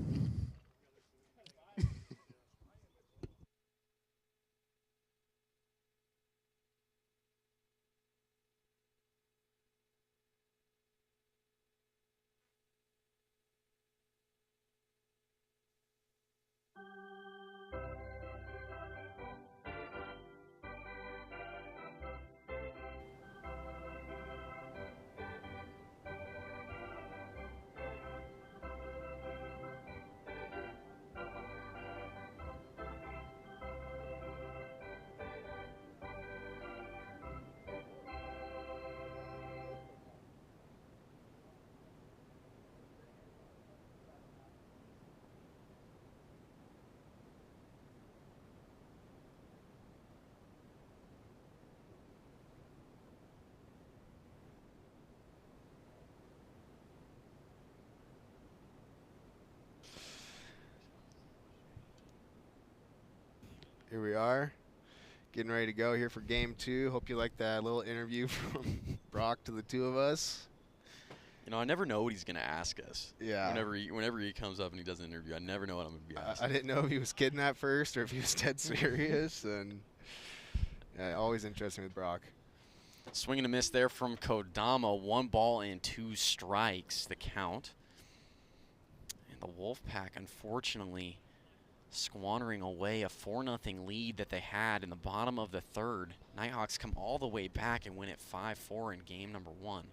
Here we are, getting ready to go here for game 2. Hope you like that little interview from Brock to the two of us. You know, I never know what he's going to ask us. Yeah. Whenever he comes up and he does an interview, I never know what I'm going to be asking. I didn't know if he was kidding at first or if he was dead serious. And yeah, always interesting with Brock. Swing and a miss there from Kodama. 1 ball and 2 strikes, the count. And the Wolfpack, unfortunately, squandering away a 4-0 lead that they had in the bottom of the 3rd. Nighthawks come all the way back and win it 5-4 in game number 1.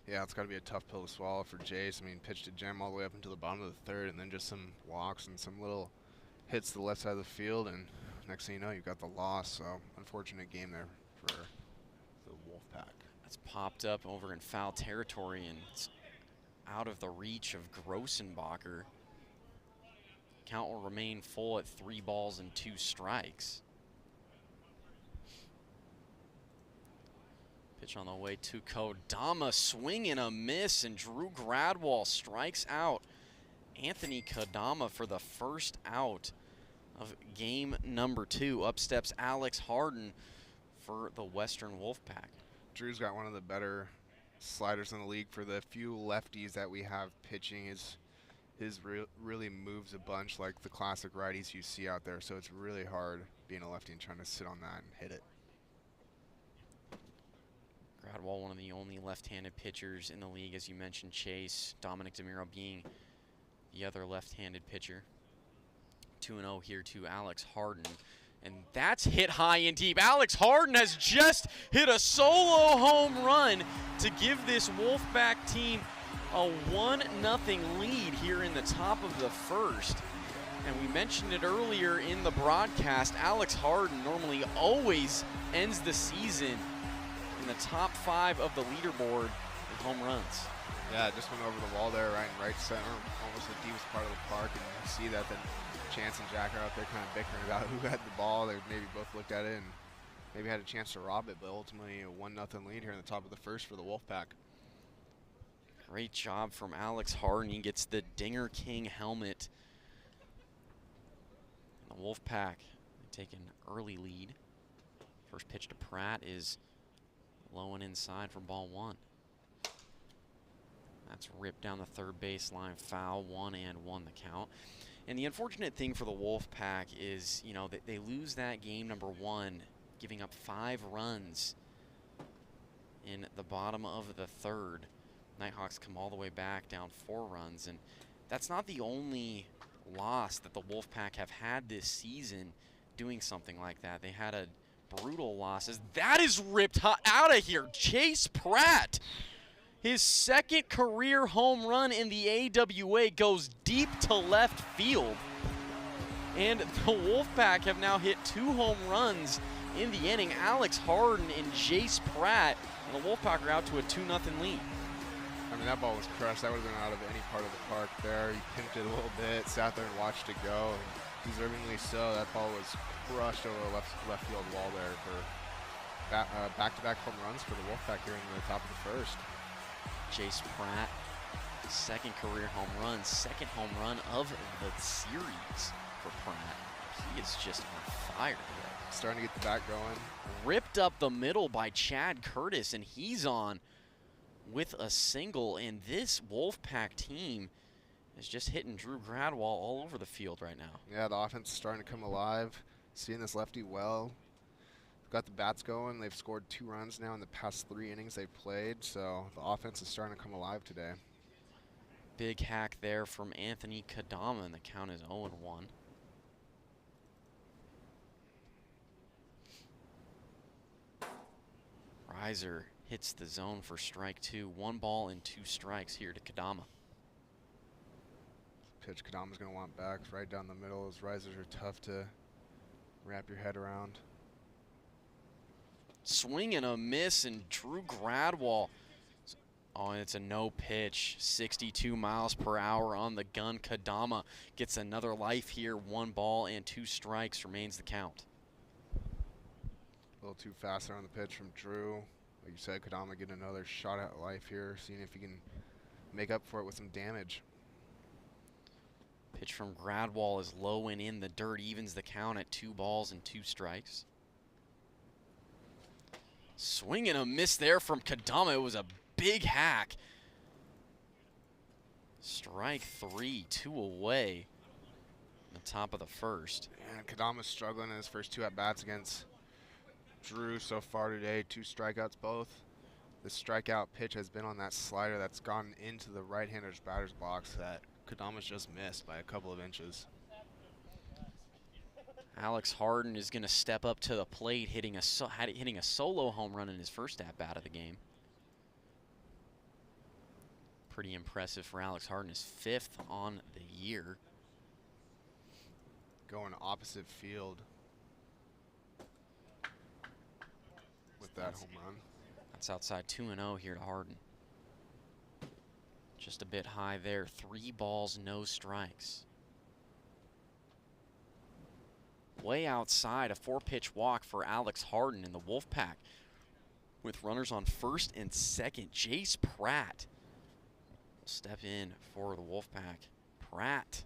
Yeah, it's got to be a tough pill to swallow for Jace. I mean, pitched a gem all the way up until the bottom of the 3rd, and then just some walks and some little hits to the left side of the field, and next thing you know, you've got the loss. So, unfortunate game there for the Wolfpack. That's popped up over in foul territory, and it's out of the reach of Grossenbacher. Count will remain full at 3 balls and 2 strikes. Pitch on the way to Kodama, swing and a miss, and Drew Gradwall strikes out Anthony Kodama for the first out of game number 2. Up steps Alex Harden for the Western Wolfpack. Drew's got one of the better sliders in the league. For the few lefties that we have pitching, his really moves a bunch like the classic righties you see out there. So it's really hard being a lefty and trying to sit on that and hit it. Gradwall, one of the only left-handed pitchers in the league, as you mentioned, Chase. Dominic DeMiro being the other left-handed pitcher. 2-0 here to Alex Harden. And that's hit high and deep. Alex Harden has just hit a solo home run to give this Wolfpack team a 1-0 lead here in the top of the first. And we mentioned it earlier in the broadcast, Alex Harden normally always ends the season in the top 5 of the leaderboard with home runs. Yeah, just went over the wall there, right center, almost the deepest part of the park, and you see that then Chance and Jack are out there kind of bickering about who had the ball. They maybe both looked at it and maybe had a chance to rob it, but ultimately a 1-0 lead here in the top of the first for the Wolfpack. Great job from Alex Harden. He gets the Dinger King helmet. The Wolfpack take an early lead. First pitch to Pratt is low and inside for ball 1. That's ripped down the third baseline, foul, 1-1 the count. And the unfortunate thing for the Wolfpack is, you know, that they lose that game number 1, giving up 5 runs in the bottom of the third. Nighthawks come all the way back, down 4 runs, and that's not the only loss that the Wolfpack have had this season doing something like that. They had a brutal loss. That is ripped out of here. Chase Pratt, his second career home run in the AWA, goes deep to left field. And the Wolfpack have now hit 2 home runs in the inning. Alex Harden and Jace Pratt, and the Wolfpack are out to a 2-0 lead. I mean, that ball was crushed. That would have been out of any part of the park there. He pimped it a little bit, sat there and watched it go. And deservingly so. That ball was crushed over the left field wall there for back-to-back home runs for the Wolfpack here in the top of the first. Jace Pratt, second career home run, second home run of the series for Pratt. He is just on fire today. Starting to get the bat going. Ripped up the middle by Chad Curtis, and he's on with a single. And this Wolfpack team is just hitting Drew Gradwall all over the field right now. Yeah, the offense is starting to come alive. Seeing this lefty well. Got the bats going. They've scored 2 runs now in the past 3 innings they've played, so the offense is starting to come alive today. Big hack there from Anthony Kadama, and the count is 0-1. Reiser hits the zone for strike 2. 1 ball and 2 strikes here to Kadama. Pitch Kadama's going to want back right down the middle. His risers are tough to wrap your head around. Swing and a miss, and Drew Gradwall. Oh, and it's a no pitch. 62 miles per hour on the gun. Kadama gets another life here. 1 ball and 2 strikes remains the count. A little too fast there on the pitch from Drew. Like you said, Kadama getting another shot at life here, seeing if he can make up for it with some damage. Pitch from Gradwall is low and in the dirt, evens the count at 2 balls and 2 strikes. Swing and a miss there from Kadama. It was a big hack. Strike 3, 2 away. The top of the first. And Kadama's struggling in his first 2 at-bats against Drew so far today. 2 strikeouts both. The strikeout pitch has been on that slider that's gone into the right-hander's batter's box that Kadama's just missed by a couple of inches. Alex Harden is going to step up to the plate, hitting a solo home run in his first at-bat of the game. Pretty impressive for Alex Harden. His 5th on the year. Going opposite field with that home run. That's outside 2-0 here to Harden. Just a bit high there. 3 balls, no strikes. Way outside, a 4-pitch walk for Alex Harden in the Wolfpack. With runners on first and second, Jace Pratt will step in for the Wolfpack. Pratt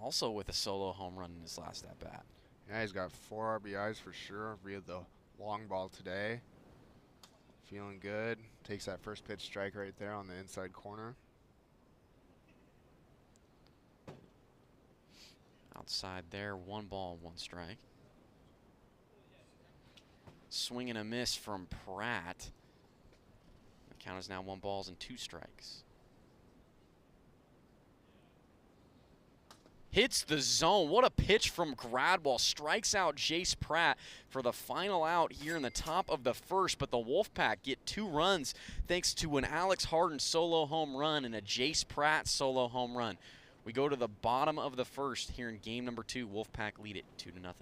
also with a solo home run in his last at-bat. Yeah, he's got 4 RBIs for sure via the long ball today. Feeling good. Takes that first pitch strike right there on the inside corner. Outside there, 1 ball, 1 strike. Swing and a miss from Pratt. The count is now 1 balls and 2 strikes. Hits the zone. What a pitch from Gradwell. Strikes out Jace Pratt for the final out here in the top of the first. But the Wolfpack get 2 runs thanks to an Alex Harden solo home run and a Jace Pratt solo home run. We go to the bottom of the first here in game number 2. Wolfpack lead it 2-0.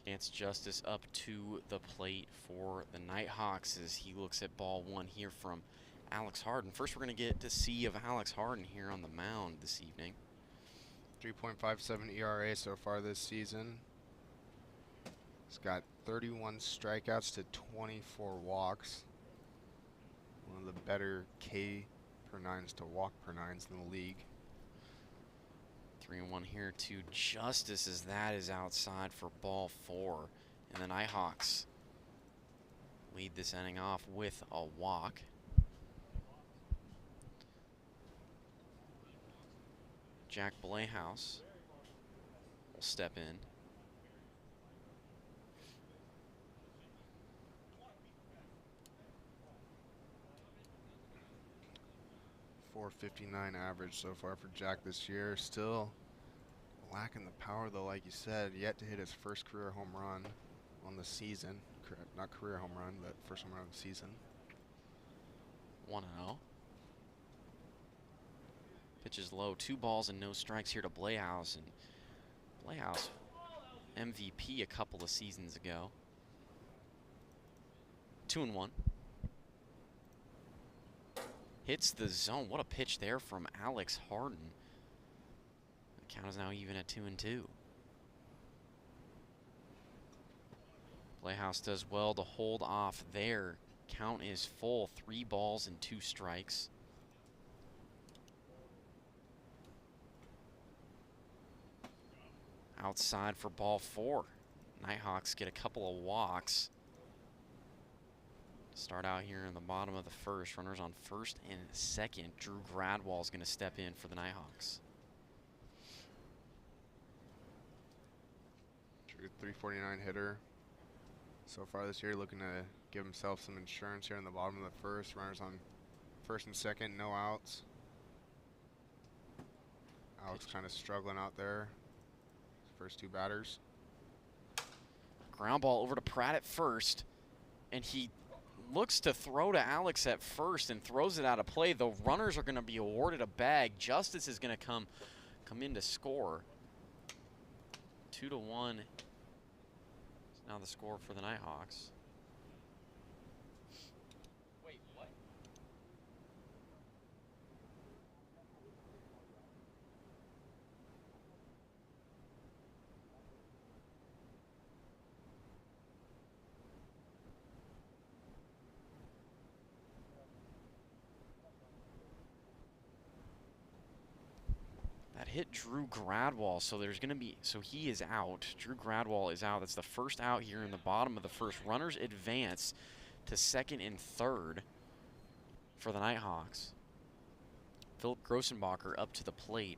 Chance Justice up to the plate for the Nighthawks as he looks at ball 1 here from Alex Harden. First, we're going to get to see of Alex Harden here on the mound this evening. 3.57 ERA so far this season. He's got 31 strikeouts to 24 walks. One of the better K per nines to walk per nines in the league. 3-1 here to Justice as that is outside for ball 4. And the Nighthawks lead this inning off with a walk. Jack Blayhouse will step in. .459 average so far for Jack this year. Still lacking the power though, like you said. Yet to hit his first career home run on the season. Not career home run, but first home run of the season. 1-0. Pitch is low. 2 balls and no strikes here to Blayhouse. And Blayhouse, MVP a couple of seasons ago. 2-1. Hits the zone. What a pitch there from Alex Harden. The count is now even at 2-2. Blayhouse does well to hold off there. Count is full. 3 balls and 2 strikes. Outside for ball 4. Nighthawks get a couple of walks. Start out here in the bottom of the first. Runners on first and second. Drew Gradwell is going to step in for the Nighthawks. Drew, 349 hitter so far this year, looking to give himself some insurance here in the bottom of the first. Runners on first and second, no outs. Alex kind of struggling out there. First 2 batters. Ground ball over to Pratt at first, and he looks to throw to Alex at first and throws it out of play. The runners are going to be awarded a bag. Justice is going to come in to score. 2-1 is now the score for the Nighthawks. Wait, what? That hit Drew Gradwell, so there's going to be, so he is out. Drew Gradwell is out. That's the first out here in the bottom of the first. Runners advance to second and third for the Nighthawks. Philip Grossenbacher up to the plate.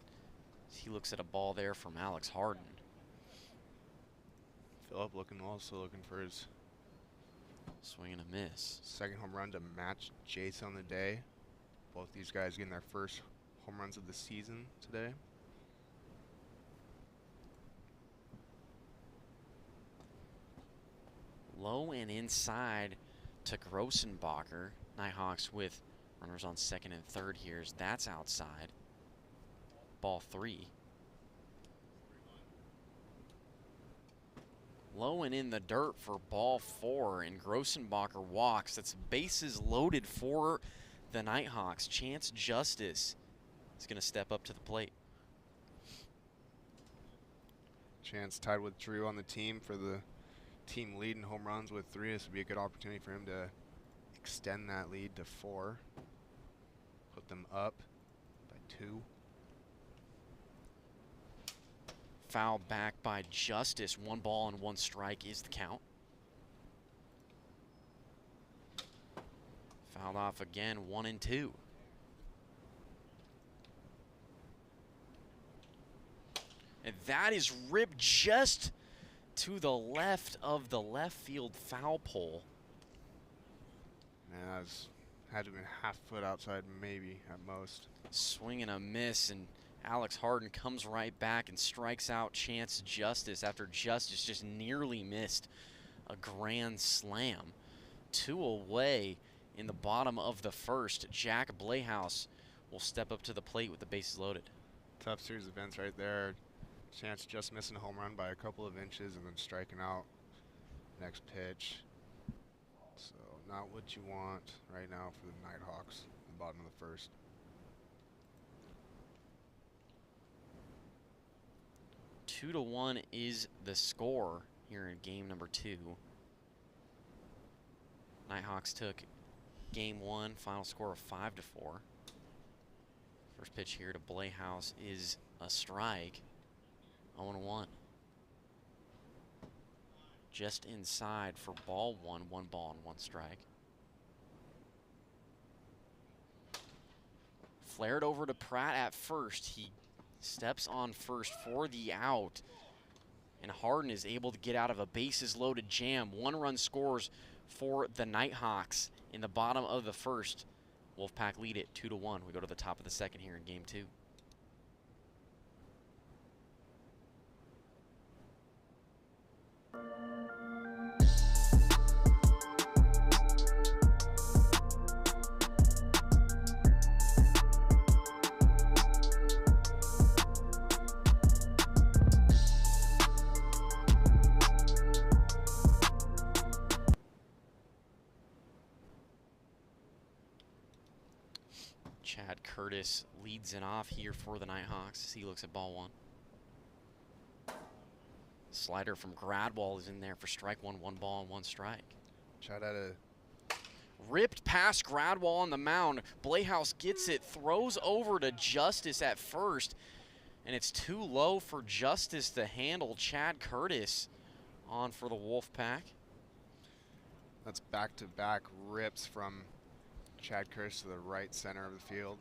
He looks at a ball there from Alex Harden. Philip also looking for his swing and a miss. Second home run to match Jace on the day. Both these guys getting their first home runs of the season today. Low and inside to Grossenbacher. Nighthawks with runners on second and third here. That's outside. Ball 3. Low and in the dirt for ball 4, and Grossenbacher walks. That's bases loaded for the Nighthawks. Chance Justice is going to step up to the plate. Chance tied with Drew on the team for the team lead in home runs with 3. This would be a good opportunity for him to extend that lead to 4. Put them up by 2. Foul back by Justice. 1 ball and 1 strike is the count. Fouled off again, 1 and 2. And that is ripped just to the left of the left field foul pole. Yeah, that had to have been half foot outside, maybe at most. Swing and a miss, and Alex Harden comes right back and strikes out Chance Justice after Justice just nearly missed a grand slam. 2 away in the bottom of the first. Jack Blehouse will step up to the plate with the bases loaded. Tough series of events right there. Chance just missing a home run by a couple of inches and then striking out next pitch. So not what you want right now for the Nighthawks in the bottom of the first. Two to 1 is the score here in game number 2. Nighthawks took game 1, final score of 5-4. First pitch here to Blehouse is a strike. 0-1. Just inside for ball 1, 1 ball and 1 strike. Flared over to Pratt at first. He steps on first for the out. And Harden is able to get out of a bases loaded jam. 1 run scores for the Nighthawks in the bottom of the first. Wolfpack lead it 2-1. We go to the top of the second here in game 2. Chad Curtis leads it off here for the Nighthawks as he looks at ball 1. Slider from Gradwall is in there for strike 1, 1 ball and 1 strike. Chad had a ripped past Gradwall on the mound. Blehouse gets it, throws over to Justice at first, and it's too low for Justice to handle. Chad Curtis on for the Wolfpack. That's back-to-back rips from Chad Curtis to the right center of the field.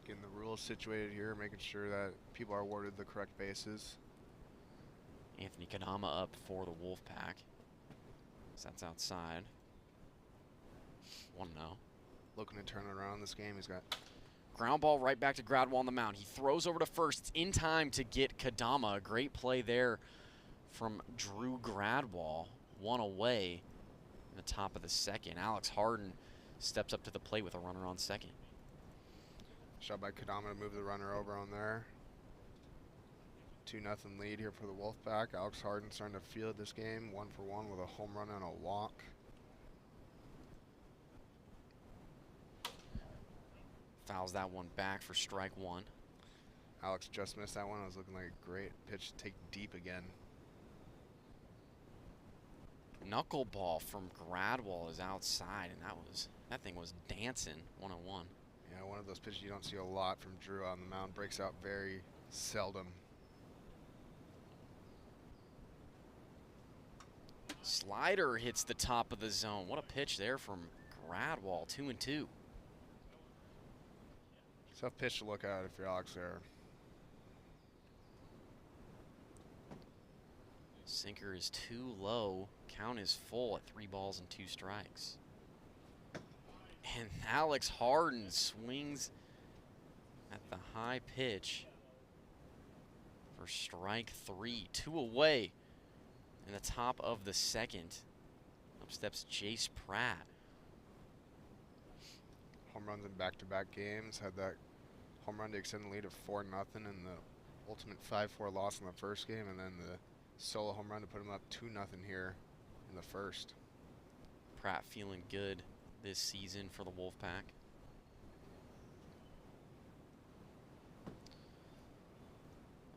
Getting the rules situated here, making sure that people are awarded the correct bases. Anthony Kadama up for the Wolfpack. So that's outside. 1-0. Looking to turn it around this game. He's got ground ball right back to Gradwall on the mound. He throws over to first. It's in time to get Kadama. A great play there from Drew Gradwall. 1 away in the top of the second. Alex Harden steps up to the plate with a runner on second. shot by Kadama to move the runner over on there. 2-0 lead here for the Wolfpack. Alex Harden starting to field this game 1-for-1 with a home run and a walk. Fouls that one back for strike 1. Alex just missed that one. It was looking like a great pitch to take deep again. Knuckleball from Gradwall is outside, and that thing was dancing. 1-1. Yeah, one of those pitches you don't see a lot from Drew on the mound. Breaks out very seldom. Slider hits the top of the zone. What a pitch there from Gradwall. 2-2. Tough pitch to look at if you're Alex there. Sinker is too low. Count is full at 3 balls and 2 strikes. And Alex Harden swings at the high pitch. for strike 3. 2 away in the top of the second. Up steps Jace Pratt. Home runs in back-to-back games. Had that home run to extend the lead of 4-0 in the ultimate 5-4 loss in the first game, and then the solo home run to put him up 2-0 here in the first. Pratt feeling good this season for the Wolfpack.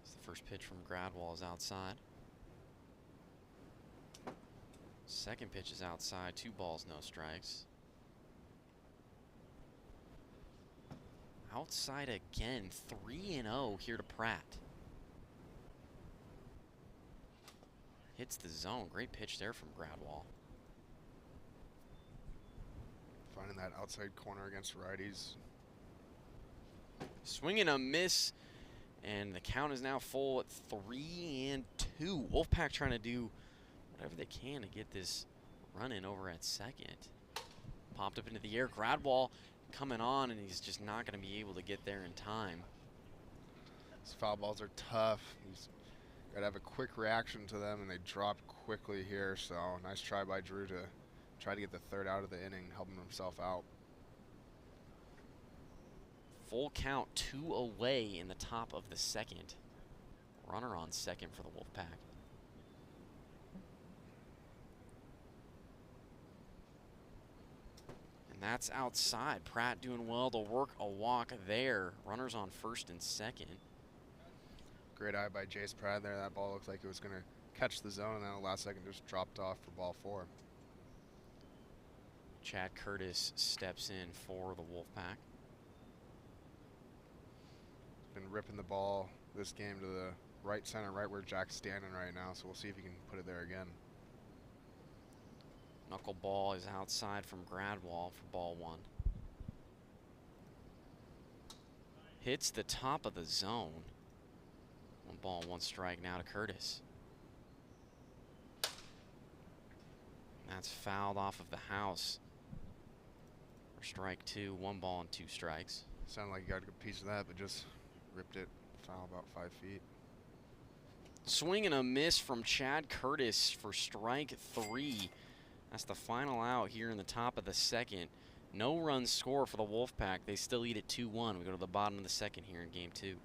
As the first pitch from Gradwall is outside. Second pitch is outside. 2 balls, no strikes. Outside again. 3-0 here to Pratt. Hits the zone. Great pitch there from Gradwall. Finding that outside corner against righties. Swing and a miss. And the count is now full at 3-2. Wolfpack trying to do whatever they can to get this run in over at second. Popped up into the air. Gradwall coming on, and he's just not going to be able to get there in time. These foul balls are tough. He's got to have a quick reaction to them, and they drop quickly here. So nice try by Drew to try to get the third out of the inning, helping himself out. Full count, 2 away in the top of the second. Runner on second for the Wolfpack. And that's outside. Pratt doing well to work a walk there. Runners on first and second. Great eye by Jace Pratt there. That ball looked like it was going to catch the zone, and then the last second just dropped off for ball 4. Chad Curtis steps in for the Wolfpack. Been ripping the ball this game to the right center, right where Jack's standing right now, so we'll see if he can put it there again. Knuckleball is outside from Gradwall for ball 1. Hits the top of the zone. 1 ball, 1 strike now to Curtis. That's fouled off of the house for strike 2. 1 ball and 2 strikes. Sounded like you got a good piece of that, but just ripped it foul about 5 feet. Swing and a miss from Chad Curtis for strike 3. That's the final out here in the top of the second. No runs score for the Wolfpack. They still lead at 2-1. We go to the bottom of the second here in game 2.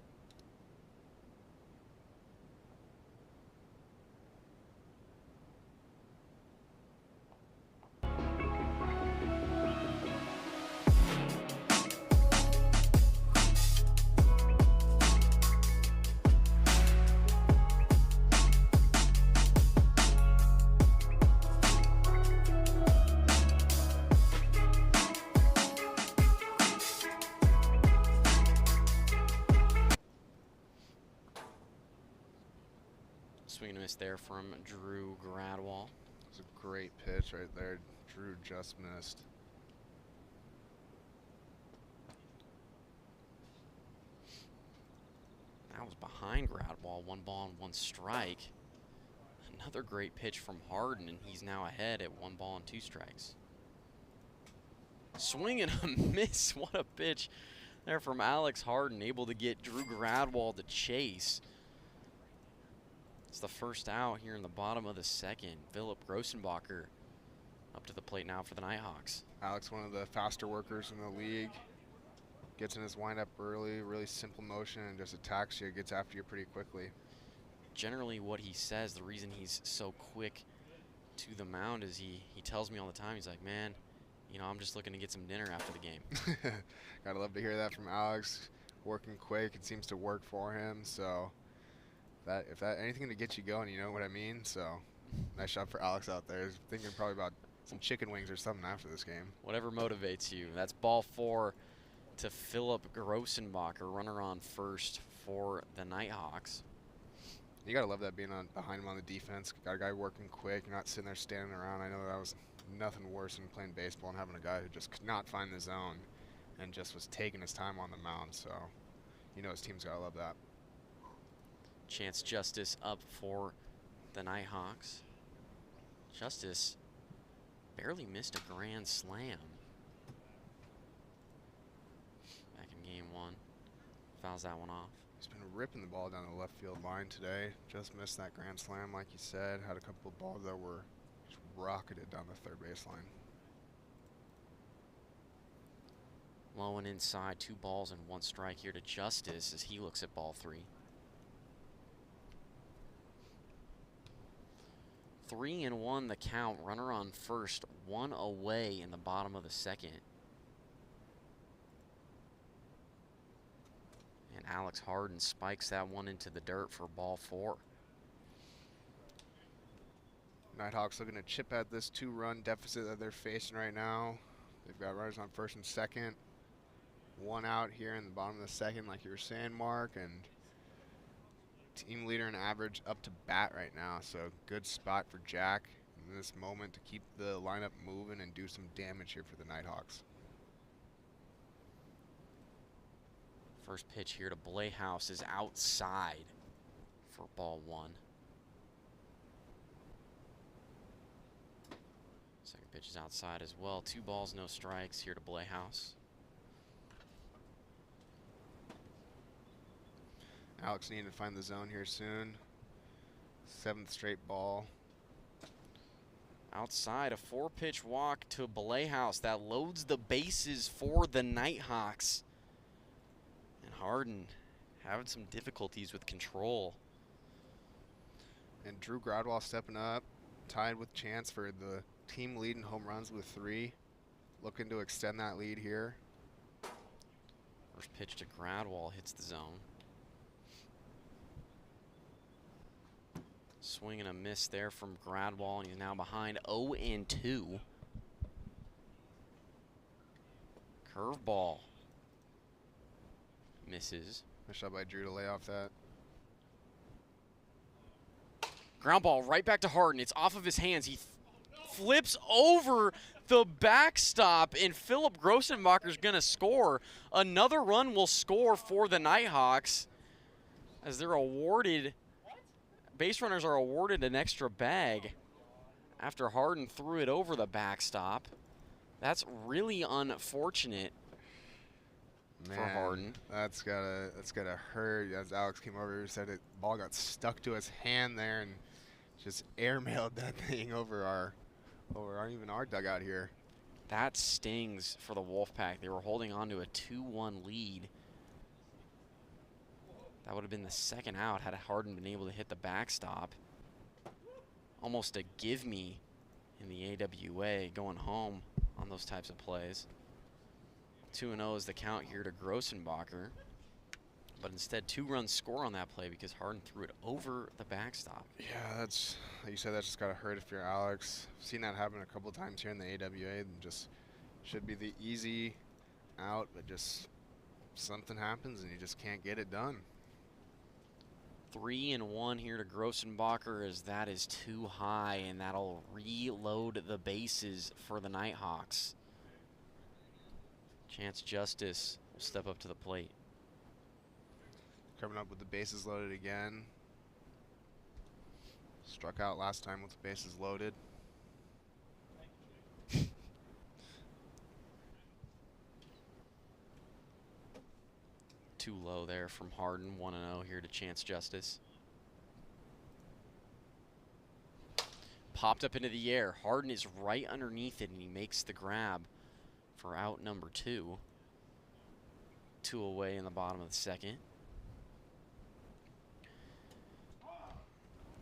Swing and a miss there from Drew Gradwall. It's a great pitch right there. Drew just missed. That was behind Gradwall. 1 ball and 1 strike. Another great pitch from Harden, and he's now ahead at 1 ball and 2 strikes. Swing and a miss. What a pitch there from Alex Harden, able to get Drew Gradwall to chase. It's the first out here in the bottom of the second. Philip Grossenbacher up to the plate now for the Nighthawks. Alex, one of the faster workers in the league. Gets in his windup early, really simple motion, and just attacks you, gets after you pretty quickly. Generally what he says, the reason he's so quick to the mound is he tells me all the time, he's like, man, you know, I'm just looking to get some dinner after the game. Gotta love to hear that from Alex. Working quick, it seems to work for him, so if that anything to get you going, you know what I mean? So nice shot for Alex out there. He's thinking probably about some chicken wings or something after this game. Whatever motivates you. That's ball 4 to Philip Grossenbacher, runner on first for the Nighthawks. You gotta love that being behind him on the defense. Got a guy working quick, not sitting there standing around. I know that was nothing worse than playing baseball and having a guy who just could not find the zone and just was taking his time on the mound. So you know his team's gotta love that. Chance Justice up for the Nighthawks. Justice barely missed a grand slam back in game 1. Fouls that one off. He's been ripping the ball down the left field line today. Just missed that grand slam, like you said. Had a couple of balls that were just rocketed down the third baseline. Low and inside, 2 balls and 1 strike here to Justice as he looks at ball 3. 3-1 the count. Runner on first, 1 away in the bottom of the second. And Alex Harden spikes that one into the dirt for ball 4. Nighthawks looking to chip at this 2-run deficit that they're facing right now. They've got runners on first and second. 1 out here in the bottom of the second, like you were saying, Mark, and team leader in average up to bat right now. So good spot for Jack in this moment to keep the lineup moving and do some damage here for the Nighthawks. First pitch here to Blayhouse is outside for ball 1. Second pitch is outside as well. 2 balls, no strikes here to Blayhouse. Alex needing to find the zone here soon. 7th straight ball. Outside, a 4-pitch walk to Blayhouse that loads the bases for the Nighthawks. And Harden having some difficulties with control. And Drew Gradwell stepping up, tied with Chance for the team lead in home runs with 3. Looking to extend that lead here. First pitch to Gradwell hits the zone. Swing and a miss there from Gradwell, and he's now behind 0-2. Curveball. Misses. Nice shot by Drew to lay off that. Ground ball right back to Harden. It's off of his hands. He flips over the backstop, and Philip Grossenbacher's going to score. Another run will score for the Nighthawks as they're awarded. Base runners are awarded an extra bag after Harden threw it over the backstop. That's really unfortunate for Harden. That's gotta hurt. As Alex came over here, said it, ball got stuck to his hand there and just airmailed that thing over even our dugout here. That stings for the Wolfpack. They were holding on to a 2-1 lead. That would have been the second out had Harden been able to hit the backstop. Almost a give me in the AWA going home on those types of plays. 2-0 is the count here to Grossenbacher. But instead, 2 runs score on that play because Harden threw it over the backstop. Yeah, that's, like you said, that's just got to hurt if you're Alex. I've seen that happen a couple of times here in the AWA. And just should be the easy out, but just something happens and you just can't get it done. 3-1 here to Grossenbacher as that is too high, and that'll reload the bases for the Nighthawks. Chance Justice will step up to the plate. Coming up with the bases loaded again. Struck out last time with the bases loaded. Too low there from Harden. 1-0 here to Chance Justice. Popped up into the air. Harden is right underneath it, and he makes the grab for out number 2. 2 away in the bottom of the second.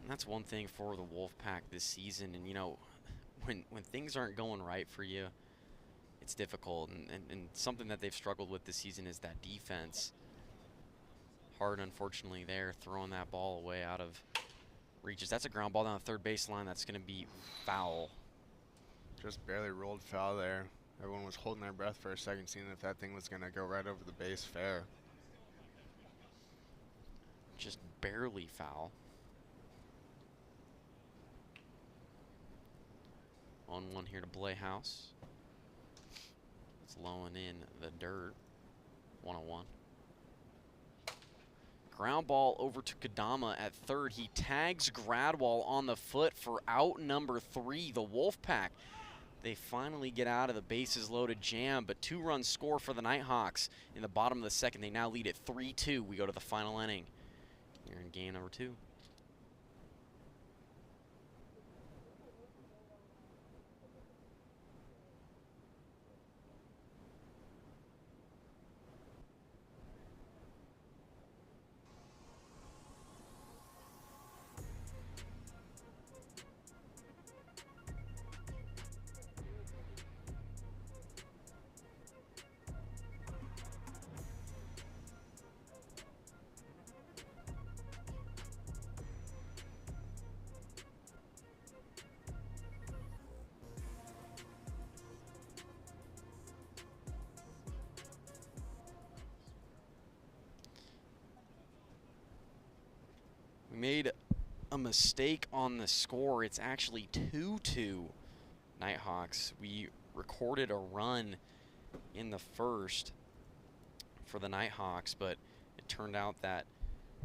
And that's one thing for the Wolfpack this season. And, you know, when things aren't going right for you, it's difficult. And something that they've struggled with this season is that defense. Harden, unfortunately, there, throwing that ball away out of reaches. That's a ground ball down the third baseline. That's going to be foul. Just barely rolled foul there. Everyone was holding their breath for a second, seeing if that thing was going to go right over the base fair. Just barely foul. 1-1 here to Blayhouse. It's lowing in the dirt. 1-1. Ground ball over to Kadama at third. He tags Gradwell on the foot for out number 3. The Wolfpack They finally get out of the bases loaded jam, but 2-run score for the Nighthawks in the bottom of the second. They now lead at 3-2. We go to the final inning here in game number 2. We made a mistake on the score. It's actually 2-2 Nighthawks. We recorded a run in the first for the Nighthawks, but it turned out that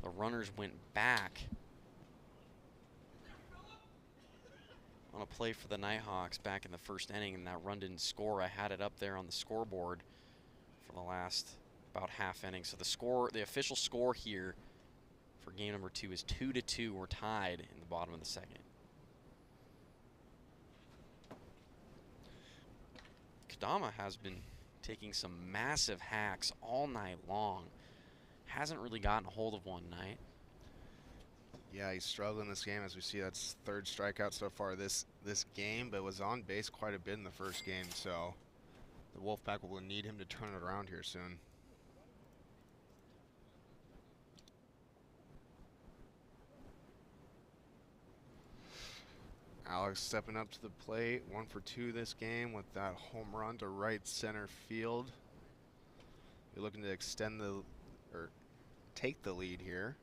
the runners went back on a play for the Nighthawks back in the first inning, and that run didn't score. I had it up there on the scoreboard for the last about half inning. So the score, the official score here for game number 2 is 2-2. We're tied in the bottom of the second. Kadama has been taking some massive hacks all night long. Hasn't really gotten a hold of one tonight. Yeah, he's struggling this game. As we see, that's 3rd strikeout so far this game, but was on base quite a bit in the first game, so the Wolfpack will need him to turn it around here soon. Alex stepping up to the plate, 1 for 2 this game with that home run to right center field. You're looking to extend the, or take the lead here.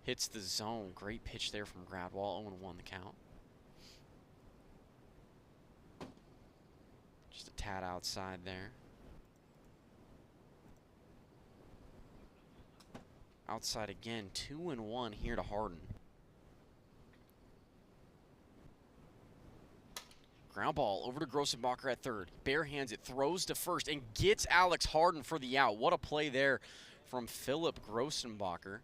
Hits the zone. Great pitch there from Gradwall. 0-1 the count. Just a tad outside there. Outside again. 2-1 here to Harden. Ground ball over to Grossenbacher at third. Bare hands it, throws to first, and gets Alex Harden for the out. What a play there from Philip Grossenbacher.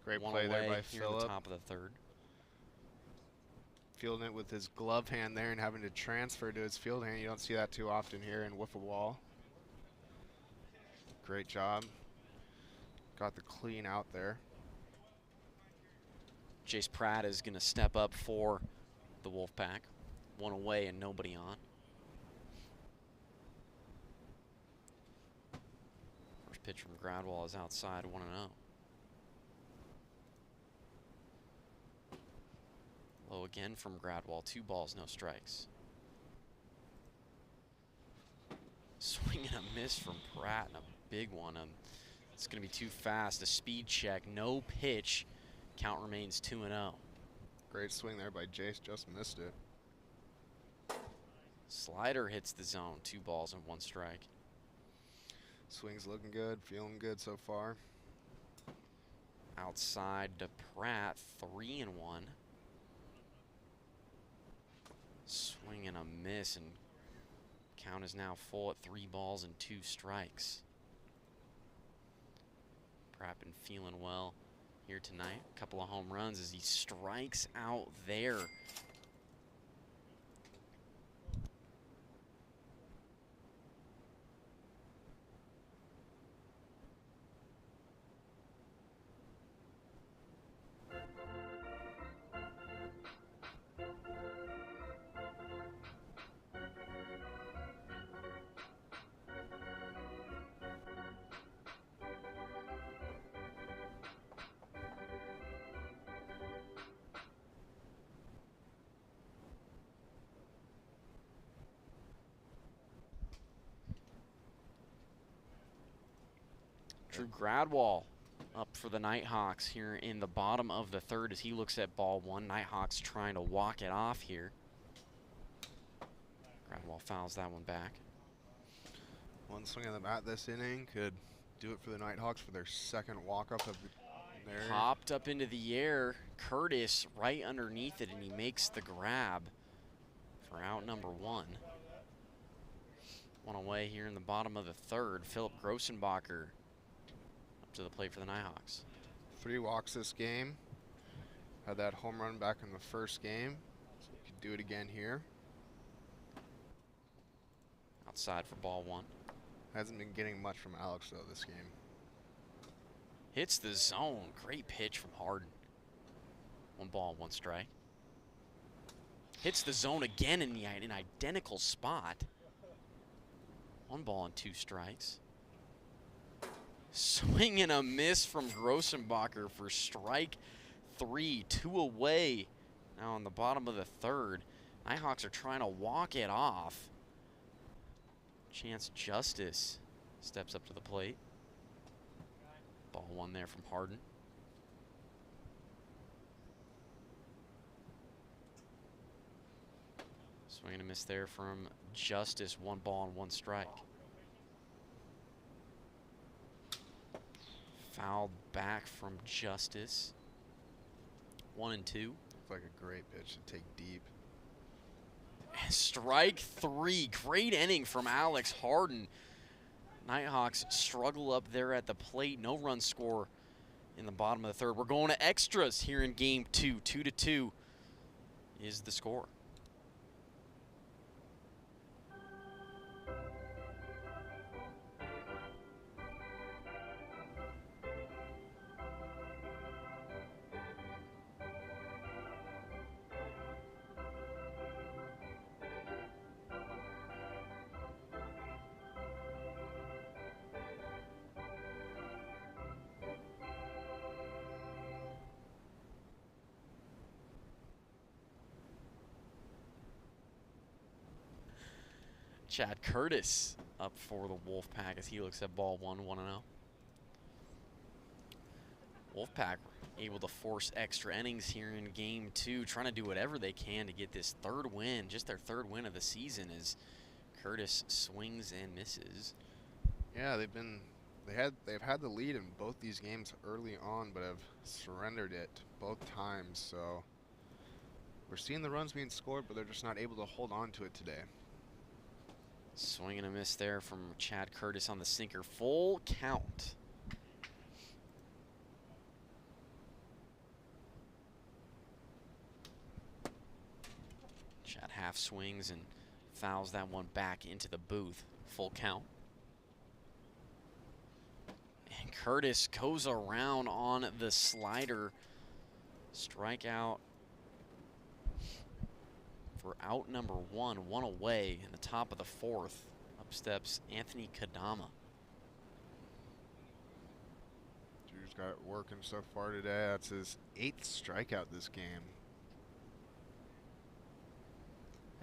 Great One play there away by here Philip. at the top of the third. Fielding it with his glove hand there and having to transfer to his field hand. You don't see that too often here in Wiffle Ball. Great job. Got the clean out there. Jace Pratt is going to step up for the Wolfpack. 1 away and nobody on. First pitch from Gradwall is outside, 1-0. Low again from Gradwall. 2 balls, no strikes. Swing and a miss from Pratt, and a big one. It's going to be too fast. A speed check, no pitch. Count remains 2-0. Great swing there by Jace, just missed it. Slider hits the zone. 2 balls and 1 strike. Swing's looking good, feeling good so far. Outside to Pratt, 3-1. Swing and a miss, and count is now full at 3 balls and 2 strikes. Pratt been feeling well here tonight. A couple of home runs as he strikes out there. Drew Gradwall up for the Nighthawks here in the bottom of the third as he looks at ball 1. Nighthawks trying to walk it off here. Gradwall fouls that one back. One swing of the bat this inning could do it for the Nighthawks for their 2nd walk-up of there. Popped up into the air. Curtis right underneath it, and he makes the grab for out number 1. One away here in the bottom of the 3rd. Philip Grossenbacher up to the plate for the Nighthawks. 3 walks this game. Had that home run back in the first game, so we could do it again here. Outside for ball 1. Hasn't been getting much from Alex though this game. Hits the zone. Great pitch from Harden. 1 ball, 1 strike. Hits the zone again in an identical spot. 1 ball and 2 strikes. Swing and a miss from Grossenbacher for strike 3. 2 away. Now on the bottom of the 3rd. Nighthawks are trying to walk it off. Chance Justice steps up to the plate. Ball 1 there from Harden. Swing and a miss there from Justice. 1 ball and 1 strike. Fouled back from Justice. 1 and 2. Looks like a great pitch to take deep. Strike 3. Great inning from Alex Harden. Nighthawks struggle up there at the plate. No run score in the bottom of the 3rd. We're going to extras here in game 2. 2-2 is the score. Chad Curtis up for the Wolfpack as he looks at ball 1, 1-0. Wolfpack able to force extra innings here in game 2, trying to do whatever they can to get this 3rd win, just their 3rd win of the season, as Curtis swings and misses. Yeah, they've had the lead in both these games early on, but have surrendered it both times. So we're seeing the runs being scored, but they're just not able to hold on to it today. Swing and a miss there from Chad Curtis on the sinker. Full count. Chad half swings and fouls that one back into the booth. Full count. And Curtis goes around on the slider. Strikeout for out number 1, 1 away in the top of the 4th. Up steps Anthony Kadama. Drew's got it working so far today. That's his 8th strikeout this game.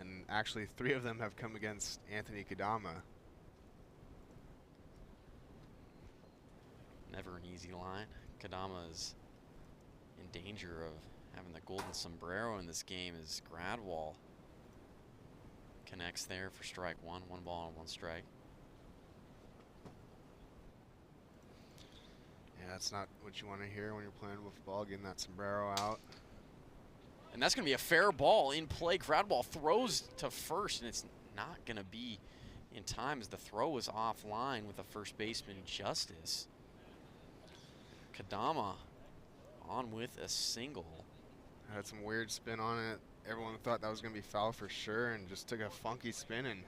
And actually 3 of them have come against Anthony Kadama. Never an easy line. Kadama is in danger of having the golden sombrero in this game as Gradwall connects there for strike 1. 1 ball and 1 strike. Yeah, that's not what you want to hear when you're playing wiffle ball, getting that sombrero out. And that's going to be a fair ball in play. Gradwall throws to first, and it's not going to be in time as the throw is offline with the first baseman Justice. Kadama on with a single. Had some weird spin on it. Everyone thought that was going to be foul for sure, and just took a funky spin and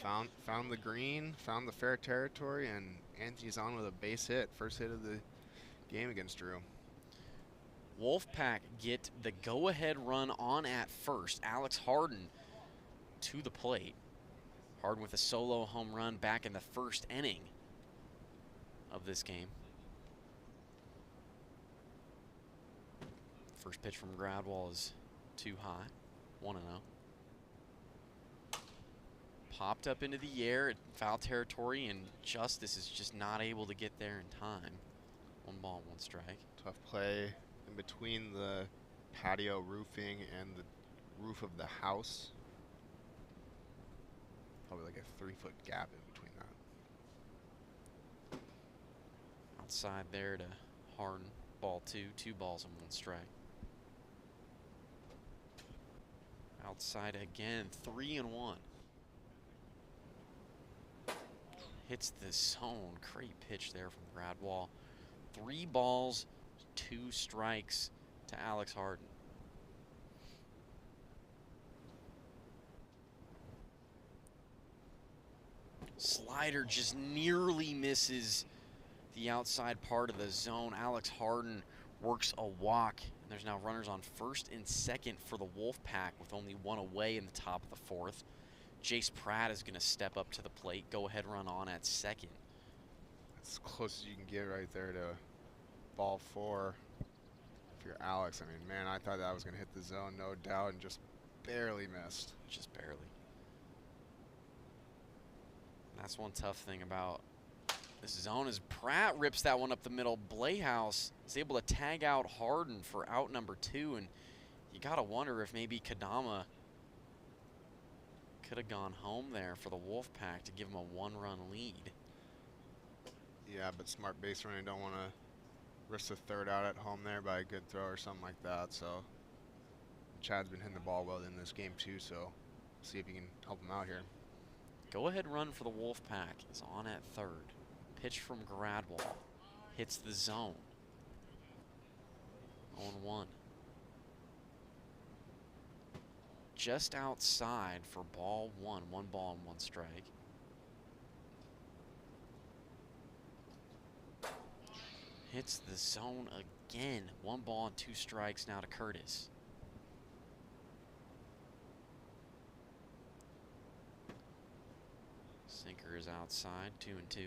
found the green, found the fair territory, and Anthony's on with a base hit. First hit of the game against Drew. Wolfpack get the go-ahead run on at first. Alex Harden to the plate. Harden with a solo home run back in the 1st inning of this game. First pitch from Gradwall is too high. 1-0. Popped up into the air at foul territory, and Justice is just not able to get there in time. 1 ball, 1 strike. Tough play in between the patio roofing and the roof of the house. Probably like a 3-foot gap in between that. Outside there to Harden. Ball 2, 2 balls and 1 strike. Outside again, 3-1. Hits the zone. Great pitch there from Gradwall. 3 balls, 2 strikes to Alex Harden. Slider just nearly misses the outside part of the zone. Alex Harden works a walk. And there's now runners on first and second for the Wolfpack with only 1 away in the top of the 4th. Jace Pratt is going to step up to the plate. Go-ahead run on at second. That's as close as you can get right there to ball 4. If you're Alex, I mean, man, I thought that was going to hit the zone, no doubt, and just barely missed. Just barely. That's one tough thing about this zone is Pratt rips that one up the middle. Blayhouse is able to tag out Harden for out number 2, and you got to wonder if maybe Kadama could have gone home there for the Wolfpack to give him a 1-run lead. Yeah, but smart base running, don't want to risk the 3rd out at home there by a good throw or something like that. So Chad's been hitting the ball well in this game too, so see if he can help him out here. Go-ahead run for the Wolfpack is on at 3rd. Pitch from Gradwall. Hits the zone. 0-1. Just outside for ball 1. 1 ball and 1 strike. Hits the zone again. 1 ball and 2 strikes now to Curtis. Sinker is outside, 2-2.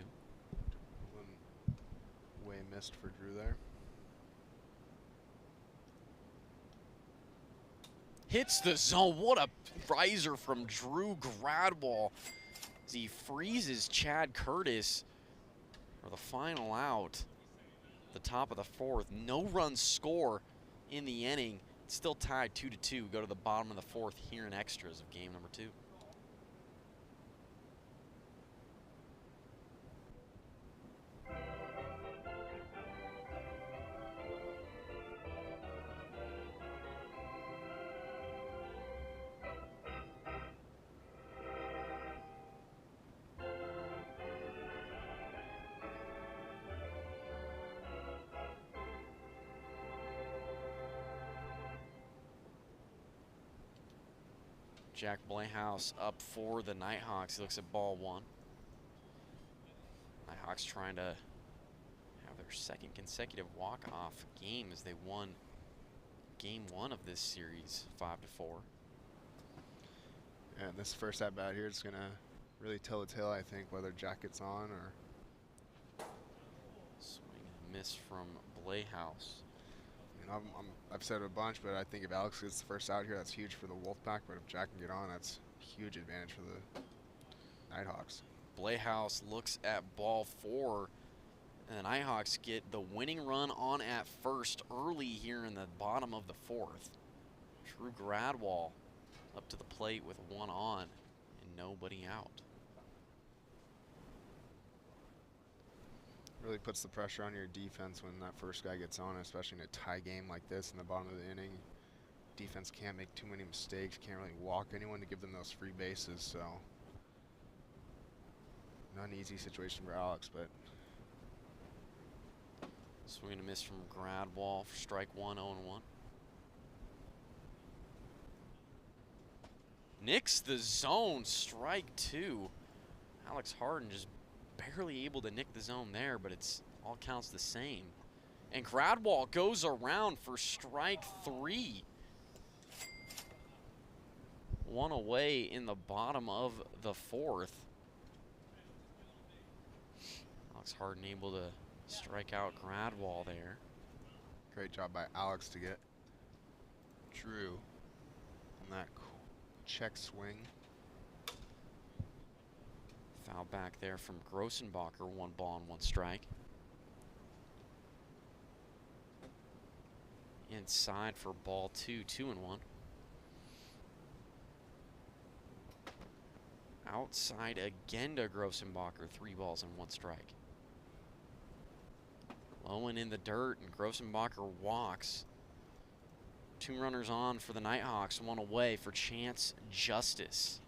Way missed for Drew there. Hits the zone. What a riser from Drew Gradwall as he freezes Chad Curtis for the final out. The top of the 4th. No run score in the inning. It's still tied 2-2. Go to the bottom of the 4th here in extras of game number 2. Jack Blayhouse up for the Nighthawks. He looks at ball 1. Nighthawks trying to have their 2nd consecutive walk-off game as they won game 1 of this series 5-4. And this first at-bat here is going to really tell the tale, I think, whether Jack gets on or... Swing and a miss from Blayhouse. I've said it a bunch, but I think if Alex gets the first out here, that's huge for the Wolfpack. But if Jack can get on, that's a huge advantage for the Nighthawks. Blayhouse looks at ball 4, and the Nighthawks get the winning run on at first early here in the bottom of the 4th. Drew Gradwall up to the plate with 1 on and nobody out. Really puts the pressure on your defense when that first guy gets on, especially in a tie game like this in the bottom of the inning. Defense can't make too many mistakes, can't really walk anyone to give them those free bases, so not an easy situation for Alex, but Swing and a miss from Gradwall for strike 1, 0-1. Nicks the zone, strike 2. Alex Harden just barely able to nick the zone there, but it's all counts the same. And Gradwall goes around for strike 3. 1 away in the bottom of the 4th. Alex Harden able to strike out Gradwall there. great job by Alex to get Drew on that check swing. Foul back there from Grossenbacher, 1 ball and 1 strike. Inside for ball 2, 2-1. Outside again to Grossenbacher, 3 balls and 1 strike. Low and in the dirt, and Grossenbacher walks. 2 runners on for the Nighthawks, 1 away for Chance Justice.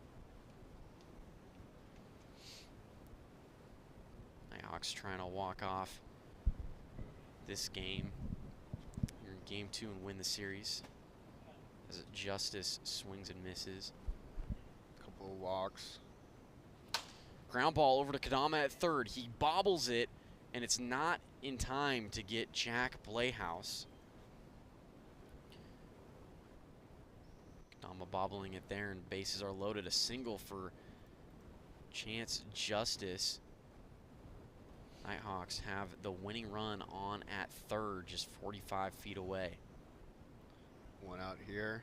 Nighthawks trying to walk off this game here in game 2 and win the series as Justice swings and misses. Couple of walks. Ground ball over to Kadama at third. He bobbles it, and it's not in time to get Jack Blayhouse. Kadama bobbling it there, and bases are loaded. A single for Chance Justice. Nighthawks have the winning run on at third, just 45 feet away. 1 out here.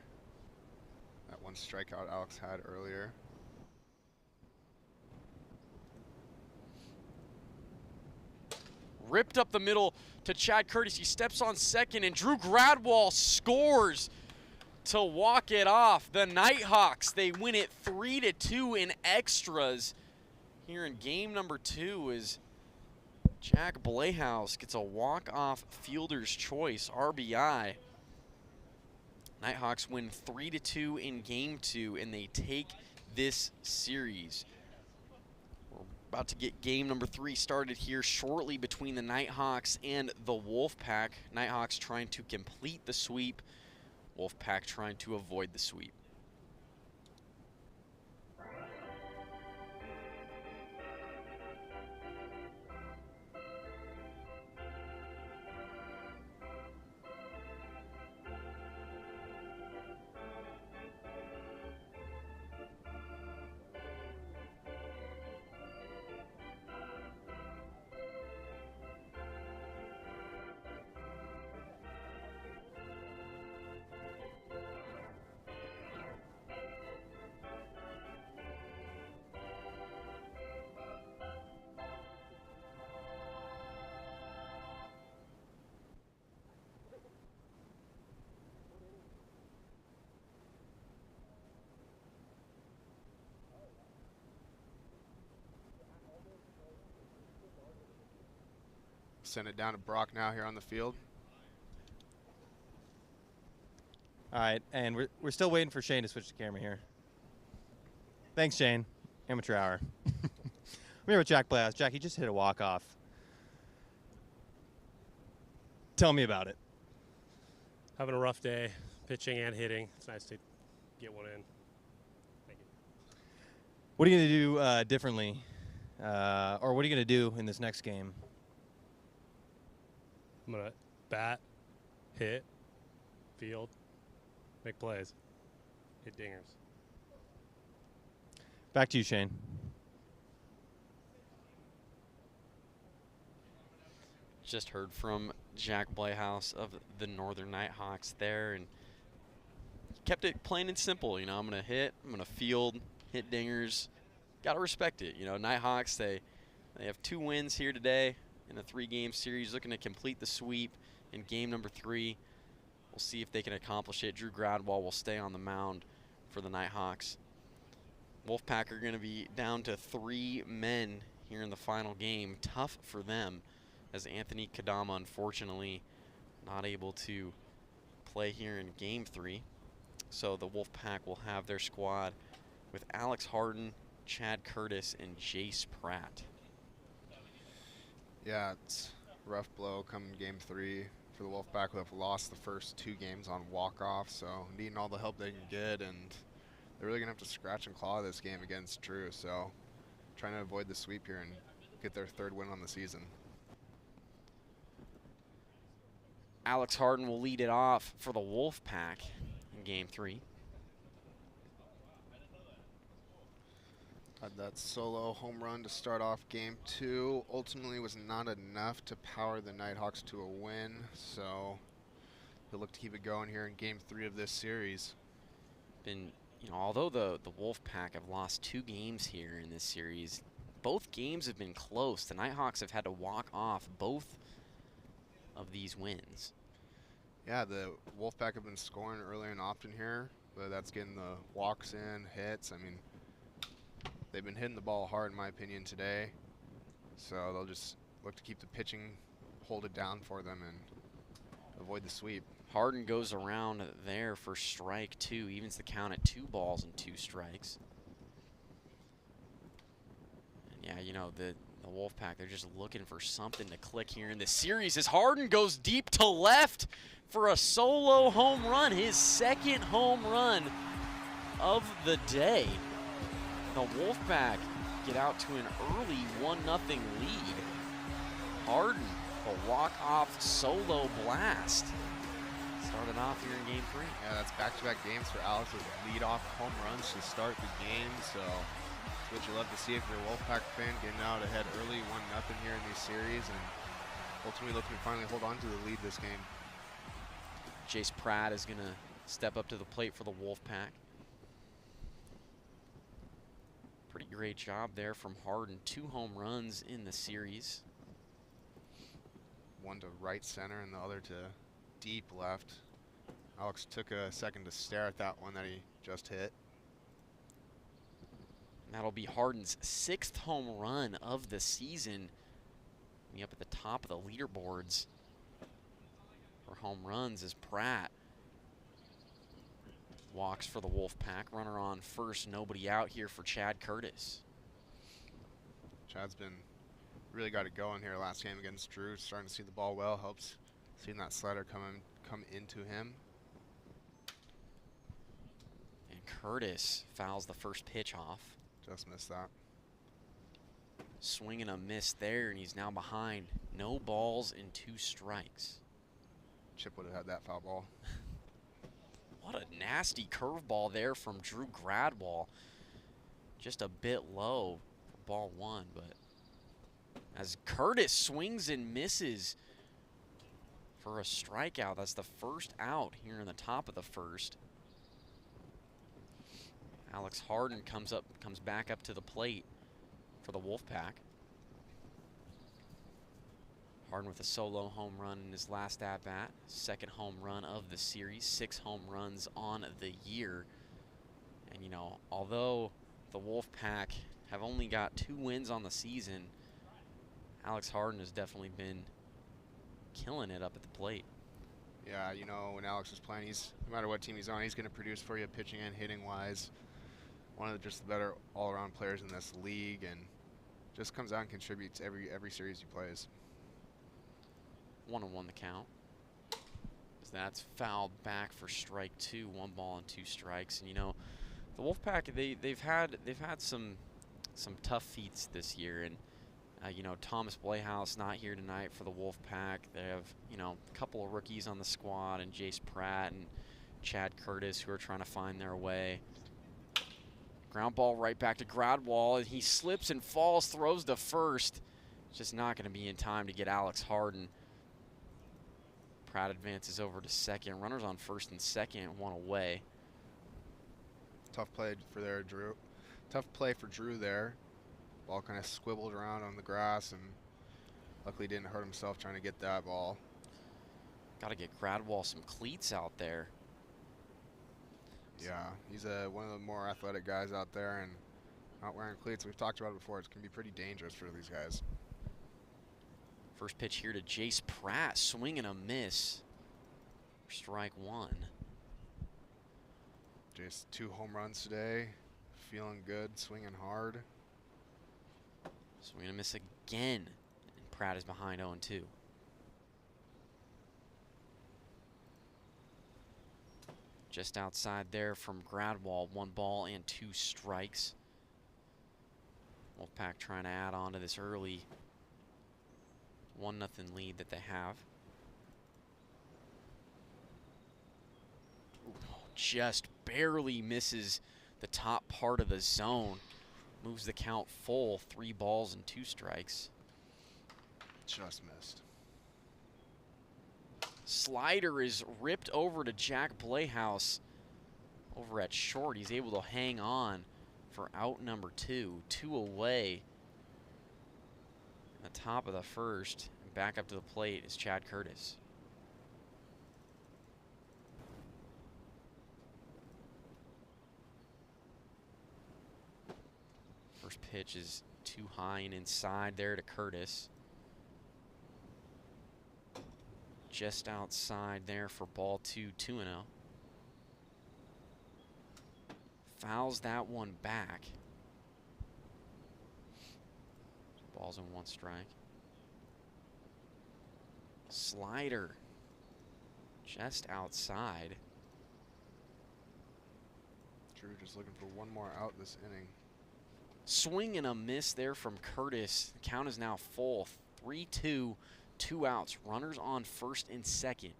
That 1 strikeout Alex had earlier. Ripped up the middle to Chad Curtis. He steps on second, and Drew Gradwall scores to walk it off. The Nighthawks, they win it 3-2 in extras here in game number 2 as Jack Blayhouse gets a walk-off fielder's choice, RBI. Nighthawks win 3-2 in game 2, and they take this series. We're about to get game number 3 started here shortly between the Nighthawks and the Wolfpack. Nighthawks trying to complete the sweep, Wolfpack trying to avoid the sweep. Send it down to Brock now here on the field. All right, and we're still waiting for Shane to switch the camera here. Thanks, Shane. Amateur hour. I'm here with Jack Blayhouse. Jack, he just hit a walk-off. Tell me about it. Having a rough day, pitching and hitting. It's nice to get one in. Thank you. What are you going to do differently? Or what are you going to do in this next game? I'm going to bat, hit, field, make plays, hit dingers. Back to you, Shane. Just heard from Jack Blayhouse of the Northern Nighthawks there, and kept it plain and simple. You know, I'm going to hit, I'm going to field, hit dingers. Got to respect it. You know, Nighthawks, they have 2 wins here today in a 3-game series, looking to complete the sweep in game number 3. We'll see if they can accomplish it. Drew Gradwall will stay on the mound for the Nighthawks. Wolfpack are going to be down to 3 men here in the final game. Tough for them, as Anthony Kadama, unfortunately, not able to play here in game 3. So the Wolfpack will have their squad with Alex Harden, Chad Curtis, and Jace Pratt. Yeah, it's a rough blow coming game 3 for the Wolfpack, who have lost the first 2 games on walk-off, so needing all the help they can get, and they're really going to have to scratch and claw this game against Drew, so trying to avoid the sweep here and get their 3rd win on the season. Alex Harden will lead it off for the Wolfpack in game 3. Had that solo home run to start off game 2. Ultimately was not enough to power the Nighthawks to a win, so he'll look to keep it going here in game 3 of this series. Although the Wolfpack have lost 2 games here in this series, both games have been close. The Nighthawks have had to walk off both of these wins. Yeah, the Wolfpack have been scoring early and often here, but that's getting the walks in, hits. I mean, they've been hitting the ball hard, in my opinion, today. So they'll just look to keep the pitching, hold it down for them, and avoid the sweep. Harden goes around there for strike 2, evens the count at 2 balls and 2 strikes. And yeah, you know, the Wolfpack, they're just looking for something to click here in this series as Harden goes deep to left for a solo home run, his 2nd home run of the day. The Wolfpack get out to an early 1-0 lead. Harden, a walk-off solo blast. Started off here in game 3. Yeah, that's back-to-back games for Alex with lead-off home runs to start the game. So that's what you love to see if you're a Wolfpack fan, getting out ahead early, 1-0 here in these series, and ultimately looking to finally hold on to the lead this game. Jace Pratt is going to step up to the plate for the Wolfpack. Pretty great job there from Harden. 2 home runs in the series. One to right center and the other to deep left. Alex took a second to stare at that one that he just hit. And that'll be Harden's 6th home run of the season. Up at the top of the leaderboards for home runs is Pratt. Walks for the Wolfpack. Runner on first, nobody out here for Chad Curtis. Chad's been really got it going here last game against Drew. Starting to see the ball well, helps seeing that slider come into him. And Curtis fouls the first pitch off. Just missed that. Swing and a miss there, and he's now behind. No balls and 2 strikes. Chip would have had that foul ball. What a nasty curveball there from Drew Gradwall. Just a bit low for ball 1, but as Curtis swings and misses for a strikeout, that's the first out here in the top of the first. Alex Harden comes back up to the plate for the Wolfpack. Harden with a solo home run in his last at-bat. 2nd home run of the series. 6 home runs on the year. And, you know, although the Wolfpack have only got 2 wins on the season, Alex Harden has definitely been killing it up at the plate. Yeah, you know, when Alex is playing, no matter what team he's on, he's going to produce for you pitching and hitting-wise. One of the better all-around players in this league, and just comes out and contributes every series he plays. 1-1 the count. So that's fouled back for strike 2, 1 ball and 2 strikes. And you know, the Wolfpack, they've had some tough feats this year, and you know, Thomas Blayhouse not here tonight for the Wolfpack. They have, you know, a couple of rookies on the squad, and Jace Pratt and Chad Curtis, who are trying to find their way. Ground ball right back to Gradwall, and he slips and falls, throws to first. Just not going to be in time to get Alex Harden. Pratt advances over to second. Runners on first and second, 1 away. Tough play for Drew. Tough play for Drew there. Ball kind of squibbled around on the grass, and luckily didn't hurt himself trying to get that ball. Got to get Gradwall some cleats out there. Yeah, he's one of the more athletic guys out there, and not wearing cleats, we've talked about it before, it can be pretty dangerous for these guys. First pitch here to Jace Pratt, swing and a miss. Strike 1. Jace, 2 home runs today, feeling good, swinging hard. Swing and a miss again, and Pratt is behind 0-2. Just outside there from Gradwall, 1 ball and 2 strikes. Wolfpack trying to add on to this early 1-0 lead that they have. Ooh, just barely misses the top part of the zone. Moves the count full, 3 balls and 2 strikes. Just missed. Slider is ripped over to Jack Blayhouse over at short. He's able to hang on for out number 2. 2 away. The top of the first. Back up to the plate is Chad Curtis. First pitch is too high and inside there to Curtis. just outside there for ball 2, 2-0. Fouls that one back. Ball's in 1 strike. Slider just outside. Drew just looking for one more out this inning. Swing and a miss there from Curtis. The count is now full. 3-2, 2 outs. Runners on first and second.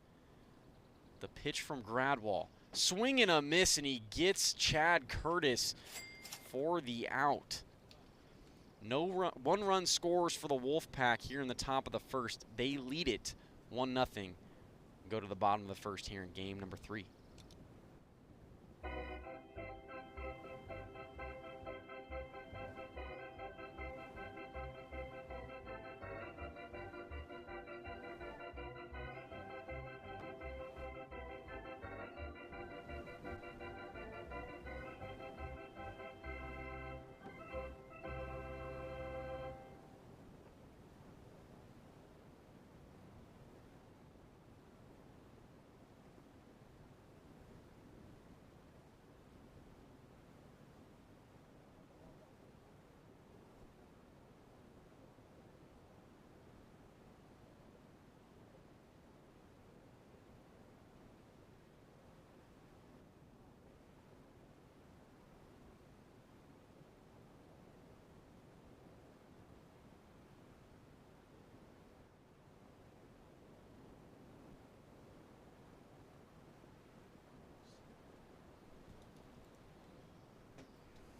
The pitch from Gradwall. Swing and a miss, and he gets Chad Curtis for the out. No run, 1 run scores for the Wolfpack here in the top of the first. They lead it 1-0. Go to the bottom of the first here in game number 3.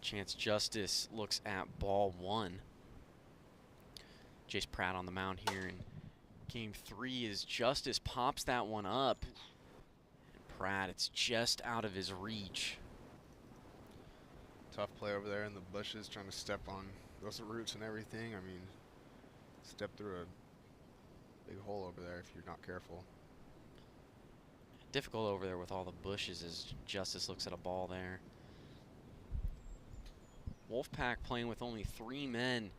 Chance Justice looks at ball 1. Jace Pratt on the mound here in game 3 as Justice pops that one up. And Pratt, it's just out of his reach. Tough play over there in the bushes, trying to step on those roots and everything. I mean, step through a big hole over there if you're not careful. Difficult over there with all the bushes as Justice looks at a ball there. Wolfpack playing with only 3 men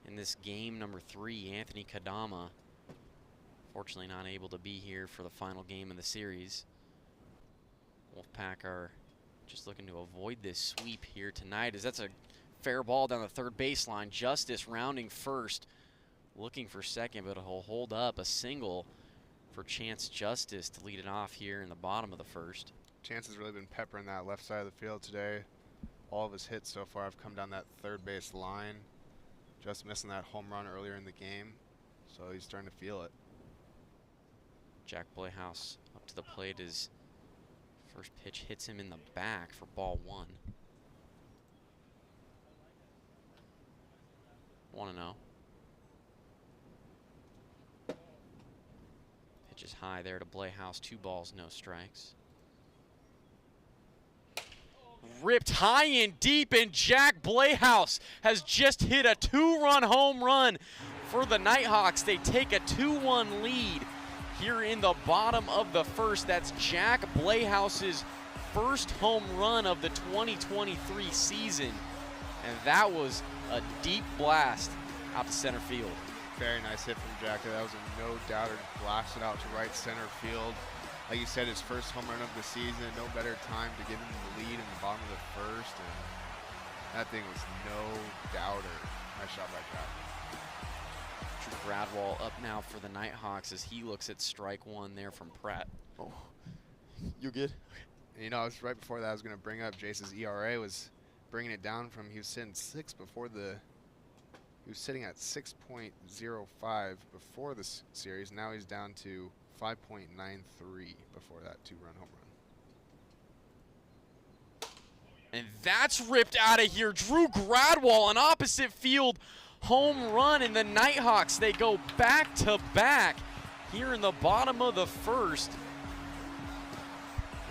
in this game number 3. Anthony Kadama, fortunately not able to be here for the final game of the series. Wolfpack are just looking to avoid this sweep here tonight, as that's a fair ball down the third baseline. Justice rounding first, looking for second, but he'll hold up a single for Chance Justice to lead it off here in the bottom of the first. Chance has really been peppering that left side of the field today. All of his hits so far have come down that third base line. Just missing that home run earlier in the game, so he's starting to feel it. Jack Playhouse up to the plate as first pitch hits him in the back for ball 1. 1-0. Pitch is high there to Playhouse. 2 balls, no strikes. Ripped high and deep, and Jack Playhouse has just hit a 2-run home run for the Nighthawks. They take a 2-1 lead here in the bottom of the first. That's Jack Playhouse's first home run of the 2023 season. And that was a deep blast out to center field. Very nice hit from Jack. That was a no-doubter, blasted out to right center field. Like you said, his first home run of the season. No better time to give him the lead in the bottom of the first. And that thing was no doubter. Nice shot by Jack. Drew Gradwall up now for the Nighthawks as he looks at strike 1 there from Pratt. Oh, you good? You know, right before that, I was going to bring up Jace's ERA was bringing it down from, he was sitting 6 before the, he was sitting at 6.05 before this series. Now he's down to 5.93 before that 2-run home run. And that's ripped out of here. Drew Gradwall, an opposite field home run, and the Nighthawks, they go back to back here in the bottom of the first.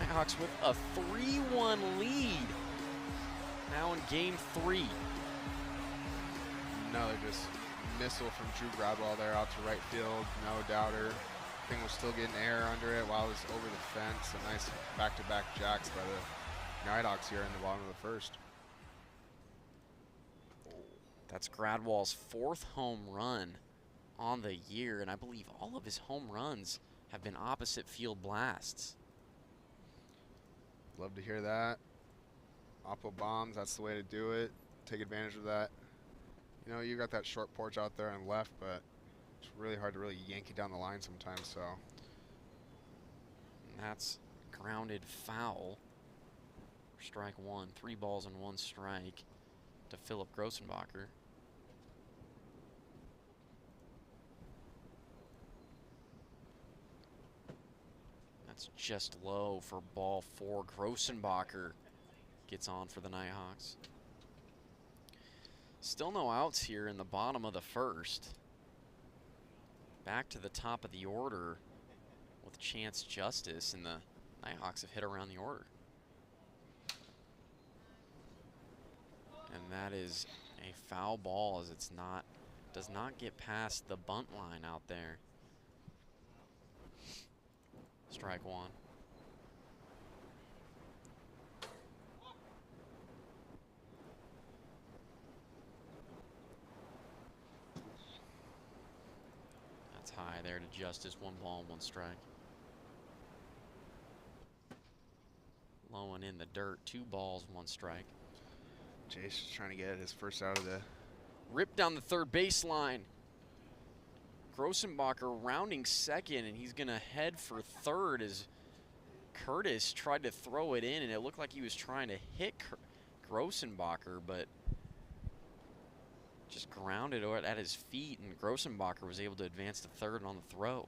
Nighthawks with a 3-1 lead now in game 3. Another just missile from Drew Gradwall there out to right field, no doubter. Thing was still getting air under it while it was over the fence. A nice back-to-back jacks by the Nighthawks here in the bottom of the first. That's Gradwall's 4th home run on the year, and I believe all of his home runs have been opposite field blasts. Love to hear that. Oppo bombs, that's the way to do it. Take advantage of that. You know, you got that short porch out there on left, but it's really hard to really yank it down the line sometimes, so. And that's grounded foul. Strike one, 3 balls and 1 strike to Philip Grossenbacher. That's just low for ball 4. Grossenbacher gets on for the Nighthawks. Still no outs here in the bottom of the first. Back to the top of the order with Chance Justice, and the Nighthawks have hit around the order. And that is a foul ball, as does not get past the bunt line out there. Strike one. That's high there to Justice. 1 ball and 1 strike. Low and in the dirt. 2 balls, 1 strike. Jace is trying to get his first out of the. Ripped down the third baseline. Grossenbacher rounding second, and he's going to head for third as Curtis tried to throw it in, and it looked like he was trying to hit Grossenbacher, but just grounded at his feet, and Grossenbacher was able to advance to third on the throw.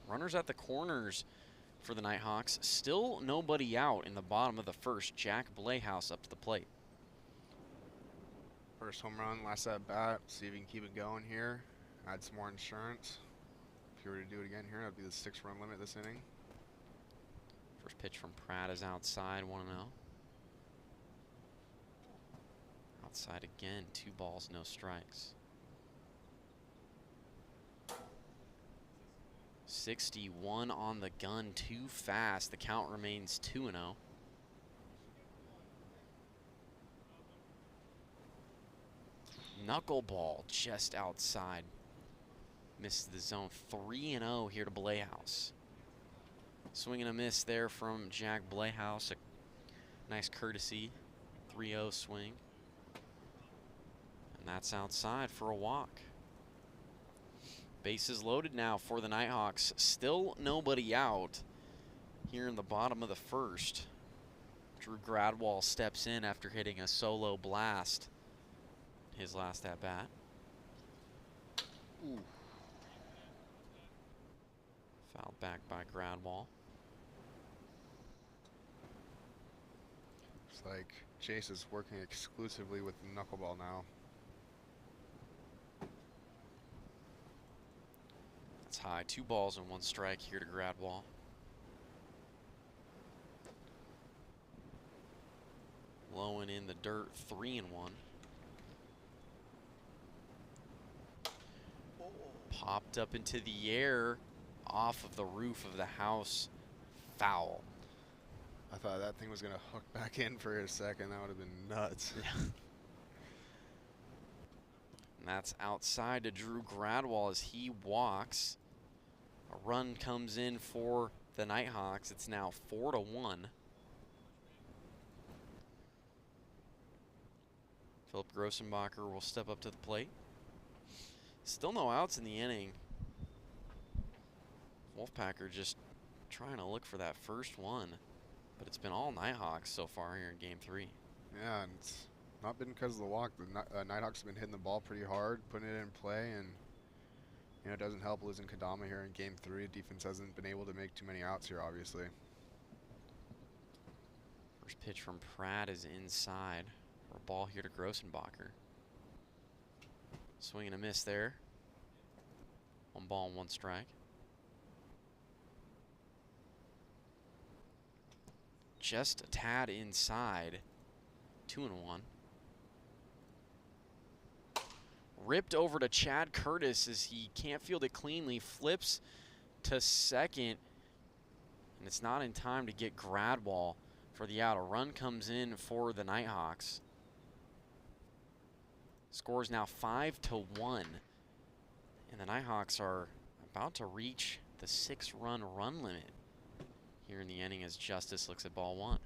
Runners at the corners for the Nighthawks. Still nobody out in the bottom of the first. Jack Blayhouse up to the plate. First home run, last at bat. See if he can keep it going here. Add some more insurance. If you were to do it again here, that'd be the 6-run limit this inning. First pitch from Pratt is outside, 1-0. Outside again, 2 balls, no strikes. 61 on the gun, too fast. The count remains 2-0. Knuckleball just outside. Misses the zone. 3-0 here to Blayhouse. Swing and a miss there from Jack Blayhouse. A nice courtesy 3-0 swing. And that's outside for a walk. Bases loaded now for the Nighthawks. Still nobody out here in the bottom of the first. Drew Gradwall steps in after hitting a solo blast his last at bat. Ooh. Fouled back by Gradwall. Looks like Chase is working exclusively with the knuckleball now. That's high. 2 balls and 1 strike here to Gradwall. Low and in the dirt, 3-1. Popped up into the air off of the roof of the house. Foul. I thought that thing was going to hook back in for a second. That would have been nuts. Yeah. And that's outside to Drew Gradwall as he walks. A run comes in for the Nighthawks. It's now 4-1. Philip Grossenbacher will step up to the plate. Still no outs in the inning. Wolfpacker just trying to look for that first one. But it's been all Nighthawks so far here in Game 3. Yeah, and it's not been because of the walk. The Nighthawks have been hitting the ball pretty hard, putting it in play, and you know, it doesn't help losing Kadama here in Game 3. Defense hasn't been able to make too many outs here, obviously. First pitch from Pratt is inside. For a ball here to Grossenbacher. Swing and a miss there. 1 ball and 1 strike. Just a tad inside. 2-1. Ripped over to Chad Curtis as he can't field it cleanly. Flips to second. And it's not in time to get Gradwall for the out. A run comes in for the Nighthawks. Score is now 5-1. And the Nighthawks are about to reach the 6-run run limit here in the inning as Justice looks at ball 1.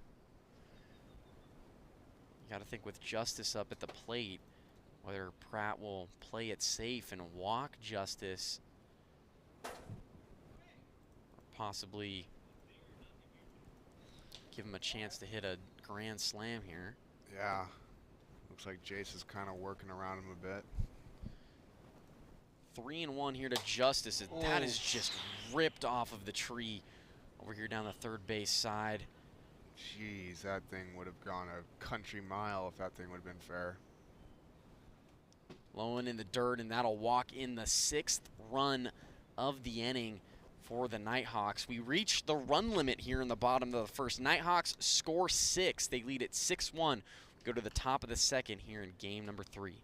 You got to think with Justice up at the plate, whether Pratt will play it safe and walk Justice, or possibly give him a chance to hit a grand slam here. Yeah. Looks like Jace is kind of working around him a bit. 3-1 here to Justice. That is just ripped off of the tree over here down the third base side. Jeez, that thing would have gone a country mile if that thing would have been fair. Lowen in the dirt, and that'll walk in the 6th run of the inning for the Nighthawks. We reach the run limit here in the bottom of the first. Nighthawks score 6. They lead at 6-1. Go to the top of the second here in game number 3.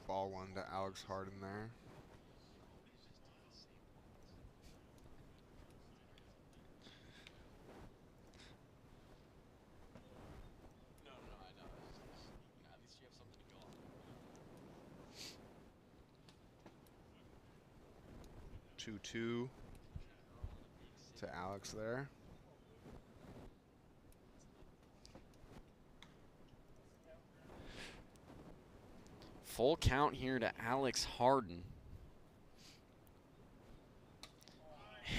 Ball 1 to Alex Harden there. No, I know. At least you have something to go on. 2-2 to Alex there. Full count here to Alex Harden.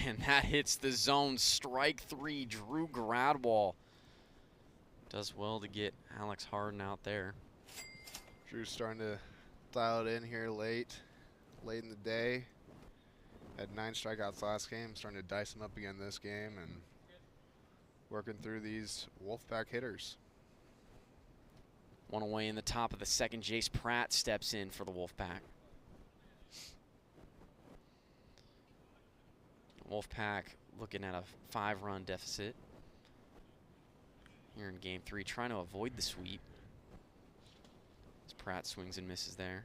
And that hits the zone. Strike 3, Drew Gradwall. Does well to get Alex Harden out there. Drew's starting to dial it in here late in the day. Had 9 strikeouts last game. Starting to dice him up again this game and working through these Wolfpack hitters. One away in the top of the second. Jace Pratt steps in for the Wolfpack. Wolfpack looking at a 5-run deficit here in game 3, trying to avoid the sweep as Pratt swings and misses there.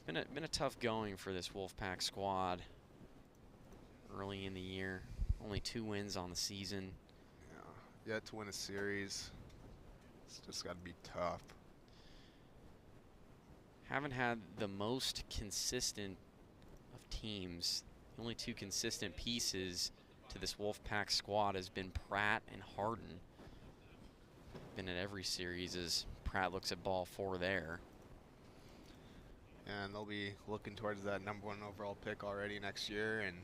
Been a tough going for this Wolfpack squad early in the year. Only 2 wins on the season. Yet to win a series. It's just got to be tough. Haven't had the most consistent of teams. The only 2 consistent pieces to this Wolfpack squad has been Pratt and Harden. Been at every series as Pratt looks at ball 4 there. And they'll be looking towards that #1 overall pick already next year, and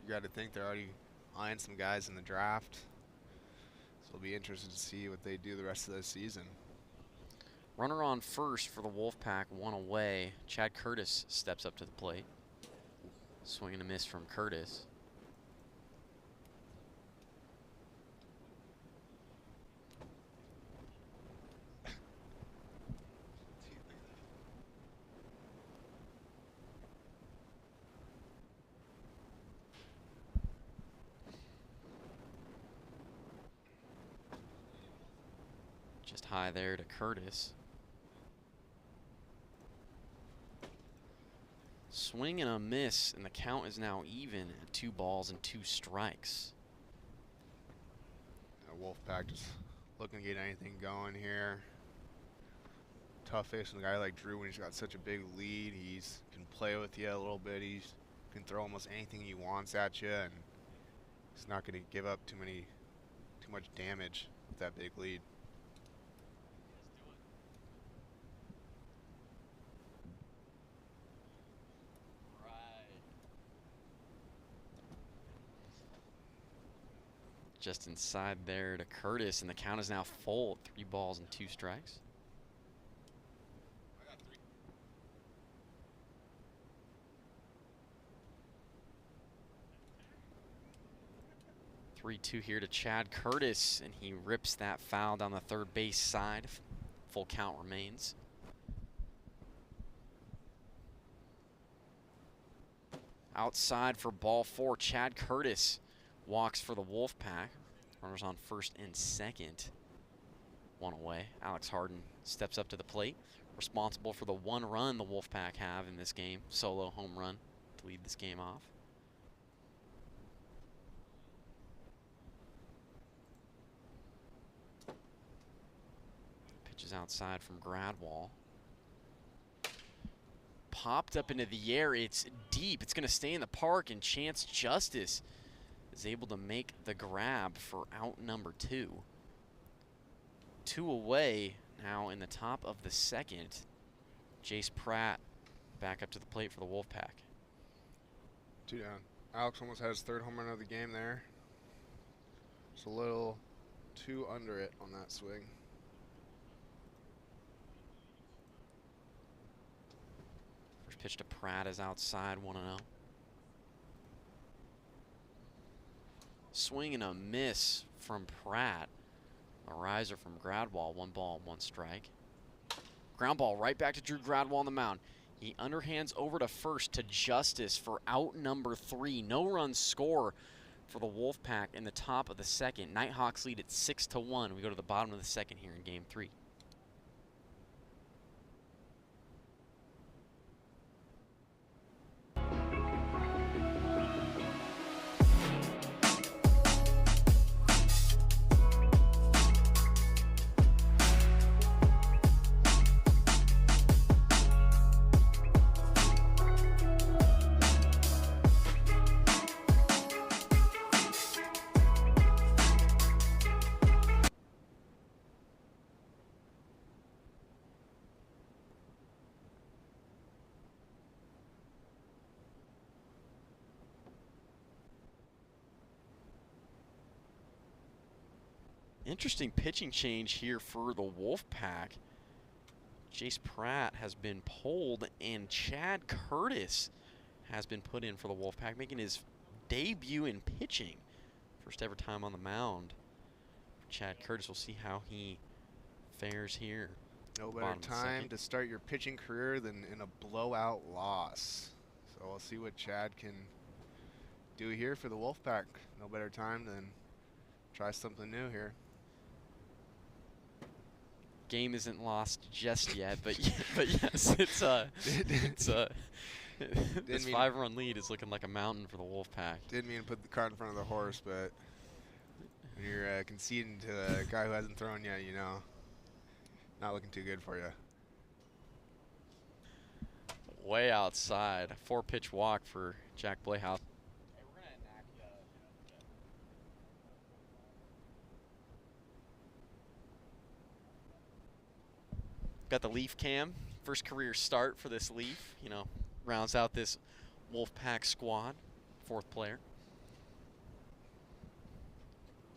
you got to think they're already eyeing some guys in the draft. So we'll be interested to see what they do the rest of the season. Runner on first for the Wolfpack, 1 away. Chad Curtis steps up to the plate. Swing and a miss from Curtis. Just high there to Curtis. Swing and a miss, and the count is now even at 2 balls and 2 strikes. Wolfpack just looking to get anything going here. Tough facing a guy like Drew when he's got such a big lead. He can play with you a little bit. He can throw almost anything he wants at you, and he's not going to give up too much damage with that big lead. Just inside there to Curtis, and the count is now full, 3 balls and 2 strikes. 3-2 here to Chad Curtis, and he rips that foul down the third base side. Full count remains. Outside for ball 4, Chad Curtis walks for the Wolfpack. Runners on first and second. One away. Alex Harden steps up to the plate, responsible for the 1 run the Wolfpack have in this game. Solo home run to lead this game off. Pitches outside from Gradwall. Popped up into the air. It's deep. It's going to stay in the park, and Chance Justice is able to make the grab for out number 2. 2 away now in the top of the second. Jace Pratt back up to the plate for the Wolfpack. 2 down. Alex almost had his 3rd home run of the game there. Just a little too under it on that swing. First pitch to Pratt is outside, 1-0. Swing and a miss from Pratt. A riser from Gradwall, 1 ball, 1 strike. Ground ball right back to Drew Gradwall on the mound. He underhands over to first to Justice for out number 3. No run score for the Wolfpack in the top of the second. Nighthawks lead at 6-1. We go to the bottom of the second here in game 3. Interesting pitching change here for the Wolfpack. Jace Pratt has been pulled, and Chad Curtis has been put in for the Wolfpack, making his debut in pitching. First ever time on the mound. Chad Curtis, we'll see how he fares here. No better time to start your pitching career than in a blowout loss. So we'll see what Chad can do here for the Wolfpack. No better time than try something new here. Game isn't lost just yet, but yes, this 5-run lead is looking like a mountain for the Wolfpack. Didn't mean to put the cart in front of the horse, but when you're conceding to a guy who hasn't thrown yet, you know, not looking too good for you. Way outside, 4-pitch walk for Jack Playhouse. Got the Leaf cam, first career start for this Leaf. You know, rounds out this Wolfpack squad, 4th player.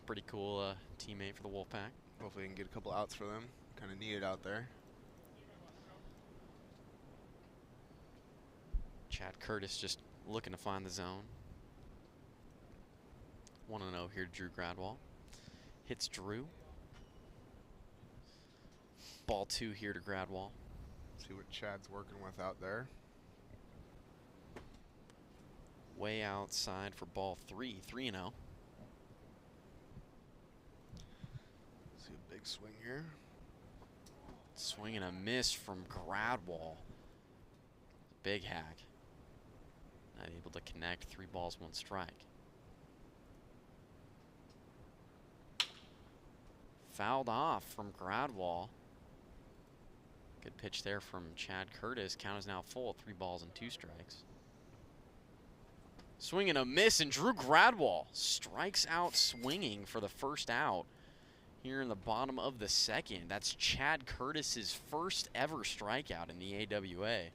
Pretty cool teammate for the Wolfpack. Hopefully we can get a couple outs for them. Kind of needed out there. Chad Curtis just looking to find the zone. 1-0 here to Drew Gradwall. Hits Drew. Ball 2 here to Gradwall. See what Chad's working with out there. Way outside for ball 3, 3-0. See a big swing here. Swing and a miss from Gradwall. Big hack. Not able to connect. 3 balls, 1 strike. Fouled off from Gradwall. Good pitch there from Chad Curtis. Count is now full, 3 balls and 2 strikes. Swing and a miss, and Drew Gradwall strikes out swinging for the first out here in the bottom of the second. That's Chad Curtis's first ever strikeout in the AWA.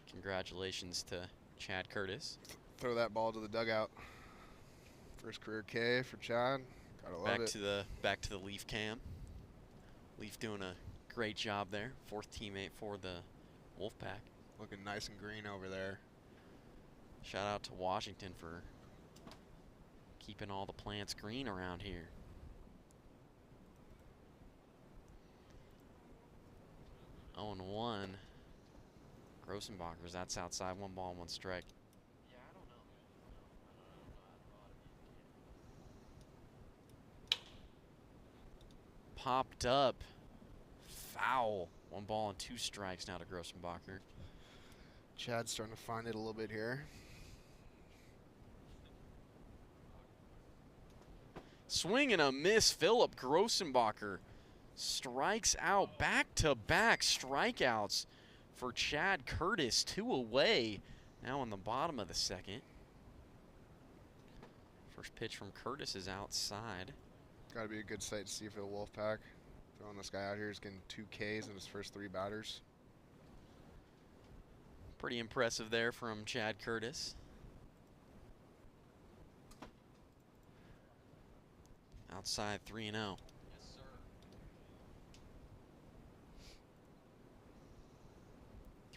Congratulations to Chad Curtis. Throw that ball to the dugout. First career K for Chad. Gotta love it. Back to the Leaf cam. Leaf doing a great job there. 4th teammate for the Wolfpack. Looking nice and green over there. Shout out to Washington for Keeping all the plants green around here. Oh, and 1. Grossenbachers, that's outside. 1 ball, 1 strike. Popped up. Foul. 1 ball and 2 strikes now to Grossenbacher. Chad's starting to find it a little bit here. Swing and a miss. Philip Grossenbacher strikes out. Back-to-back strikeouts for Chad Curtis. 2 away. Now in the bottom of the second. First pitch from Curtis is outside. Got to be a good sight to see for the Wolfpack. Throwing this guy out here, he's getting 2 Ks in his first 3 batters. Pretty impressive there from Chad Curtis. Outside 3-0. Yes, sir.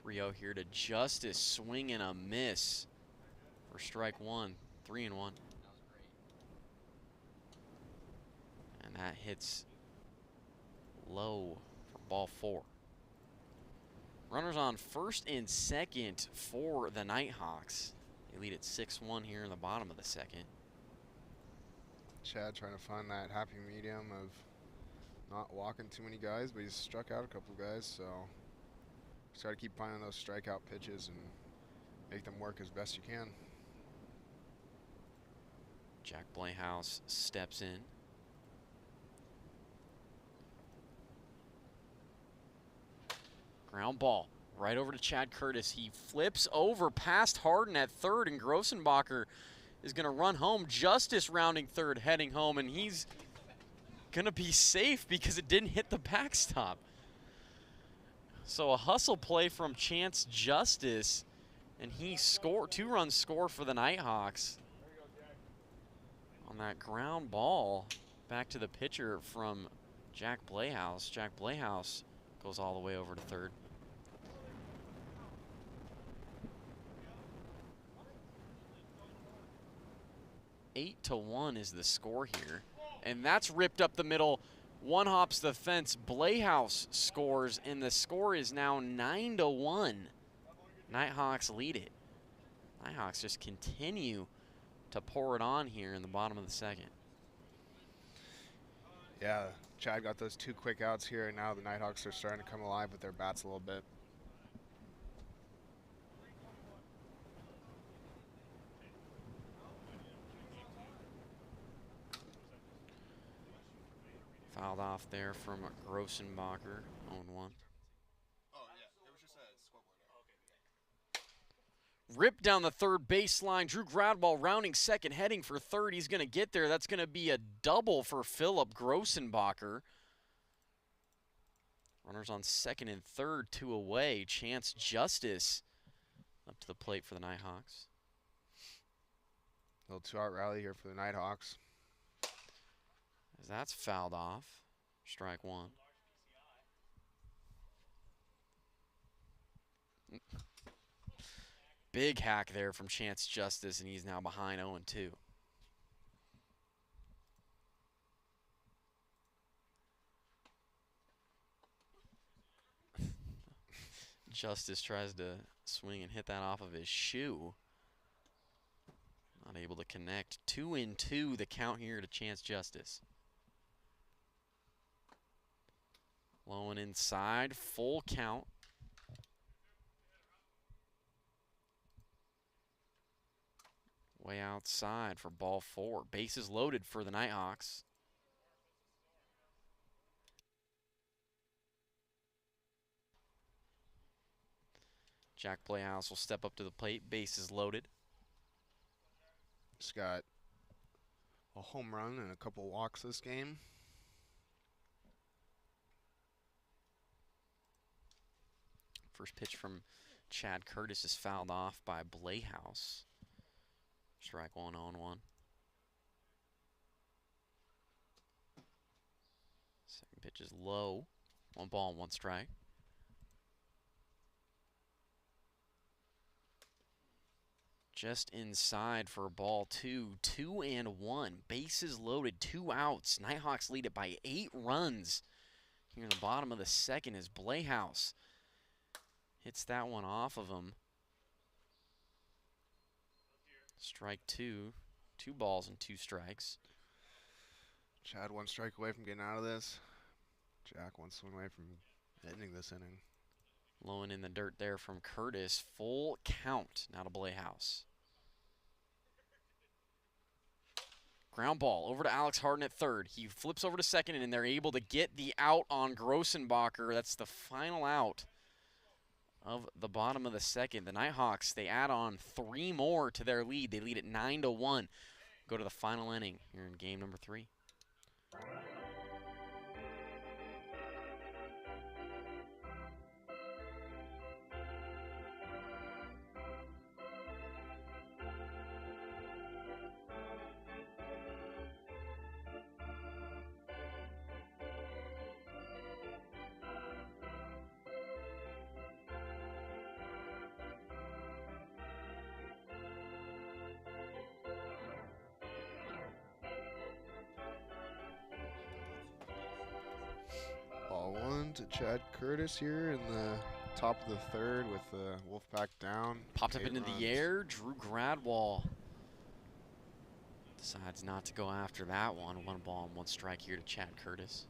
3-0 here to Justice. Swing and a miss for strike 1. 3-1. And that hits low for ball 4. Runners on first and second for the Nighthawks. They lead at 6-1 here in the bottom of the second. Chad trying to find that happy medium of not walking too many guys, but he's struck out a couple guys, so just got to keep finding those strikeout pitches and make them work as best you can. Jack Blayhouse steps in. Ground ball right over to Chad Curtis. He flips over past Harden at third, and Grossenbacher is going to run home. Justice rounding third, heading home, and he's going to be safe because it didn't hit the backstop. So a hustle play from Chance Justice, and he scored 2-run score for the Nighthawks on that ground ball back to the pitcher from Jack Blayhouse. Jack Blayhouse goes all the way over to third. 8-1 is the score here. And that's ripped up the middle. 1 hops the fence. Blayhouse scores, and the score is now 9-1. Nighthawks lead it. Nighthawks just continue to pour it on here in the bottom of the second. Yeah, Chad got those 2 quick outs here, and now the Nighthawks are starting to come alive with their bats a little bit. Fouled off there from Grossenbacher, 0-1. Ripped down the third baseline. Drew Gradwell rounding second, heading for third. He's going to get there. That's going to be a double for Philip Grossenbacher. Runners on second and third, 2 away. Chance Justice up to the plate for the Nighthawks. Little 2-out rally here for the Nighthawks. As that's fouled off. Strike 1. Big hack there from Chance Justice, and he's now behind 0-2. Justice tries to swing and hit that off of his shoe. Not able to connect. 2-2 the count here to Chance Justice. Low and inside, full count. Way outside for ball 4. Bases loaded for the Nighthawks. Jack Blayhouse will step up to the plate. Bases loaded. Just got a home run and a couple walks this game. First pitch from Chad Curtis is fouled off by Blayhouse. Strike 1, 0-1. Second pitch is low. 1 ball and 1 strike. Just inside for ball 2, 2-1. Bases loaded, 2 outs. Nighthawks lead it by 8 runs. Here in the bottom of the second is Blayhouse. Hits that one off of him. Strike 2. 2 balls and 2 strikes. Chad 1 strike away from getting out of this. Jack 1 swing away from ending this inning. Low in the dirt there from Curtis. Full count now to Blayhouse. Ground ball over to Alex Harden at third. He flips over to second, and they're able to get the out on Grossenbacher. That's the final out of the bottom of the second. The Nighthawks, they add on 3 more to their lead. They lead at 9-1. Go to the final inning here in game number 3. Ball 1 to Chad Curtis here in the top of the third with the Wolfpack down. Popped up 8 into runs. the air. Drew Gradwall decides not to go after that one. 1 ball and 1 strike here to Chad Curtis.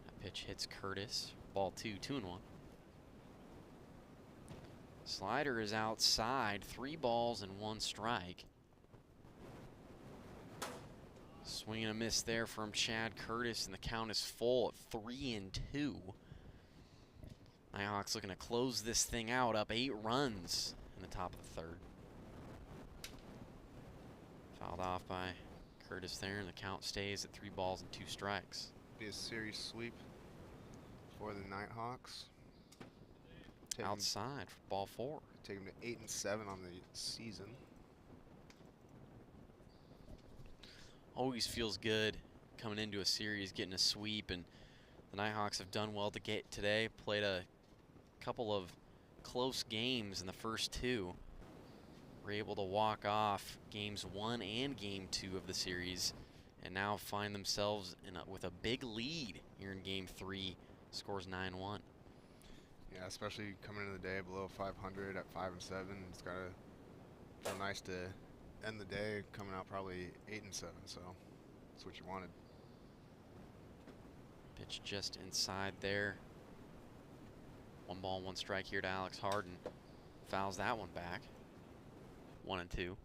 That pitch hits Curtis. Ball 2, 2-1. Slider is outside. 3 balls and 1 strike. Swing and a miss there from Chad Curtis, and the count is full at 3-2. Nighthawks looking to close this thing out, up 8 runs in the top of the third. Fouled off by Curtis there, and the count stays at 3 balls and 2 strikes. Be a series sweep for the Nighthawks. Outside for ball 4. Take them to 8-7 on the season. Always feels good coming into a series, getting a sweep, and the Nighthawks have done well to get today. Played a couple of close games in the first 2. Were able to walk off games 1 and game 2 of the series, and now find themselves with a big lead here in game 3. Scores 9-1. Yeah, especially coming into the day below 500 at 5-7. It's got to feel nice to end the day coming out probably 8-7, so that's what you wanted. Pitch just inside there. 1 ball, 1 strike here to Alex Harden. Fouls that one back. 1-2.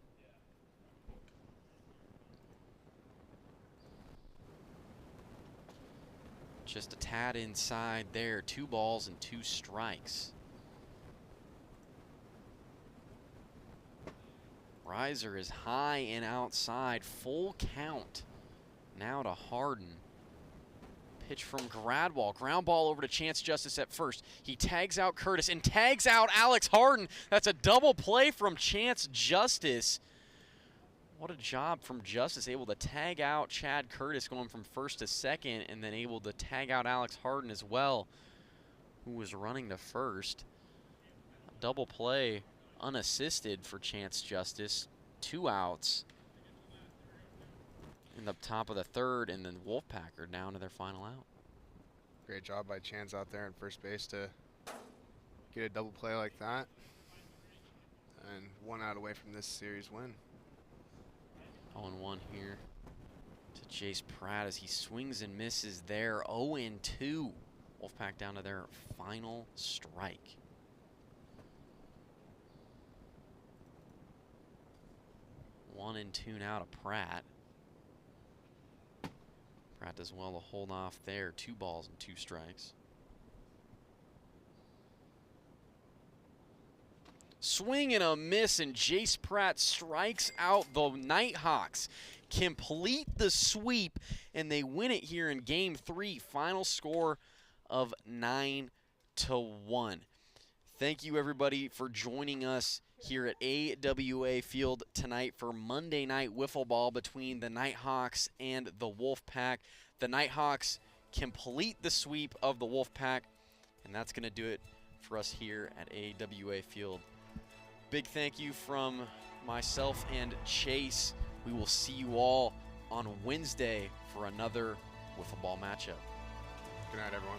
Just a tad inside there. 2 balls and 2 strikes. Riser is high and outside. Full count. Now to Harden. Pitch from Gradwall. Ground ball over to Chance Justice at first. He tags out Curtis and tags out Alex Harden. That's a double play from Chance Justice. What a job from Justice, able to tag out Chad Curtis going from first to second, and then able to tag out Alex Harden as well, who was running to first. A double play unassisted for Chance Justice. 2 outs in the top of the third, and then Wolfpack are down to their final out. Great job by Chance out there in first base to get a double play like that, and 1 out away from this series win. 0-1 here to Jace Pratt as he swings and misses there. 0-2. Wolfpack down to their final strike. One and 2 now to Pratt. Pratt does well to hold off there. 2 balls and 2 strikes. Swing and a miss, and Jace Pratt strikes out the Nighthawks. Complete the sweep, and they win it here in game 3. Final score of 9-1. Thank you, everybody, for joining us here at AWA Field tonight for Monday Night Wiffle Ball between the Nighthawks and the Wolfpack. The Nighthawks complete the sweep of the Wolfpack And that's going to do it for us here at AWA Field. Big thank you from myself and Chase. We will see you all on Wednesday for another wiffle ball matchup. Good night, everyone.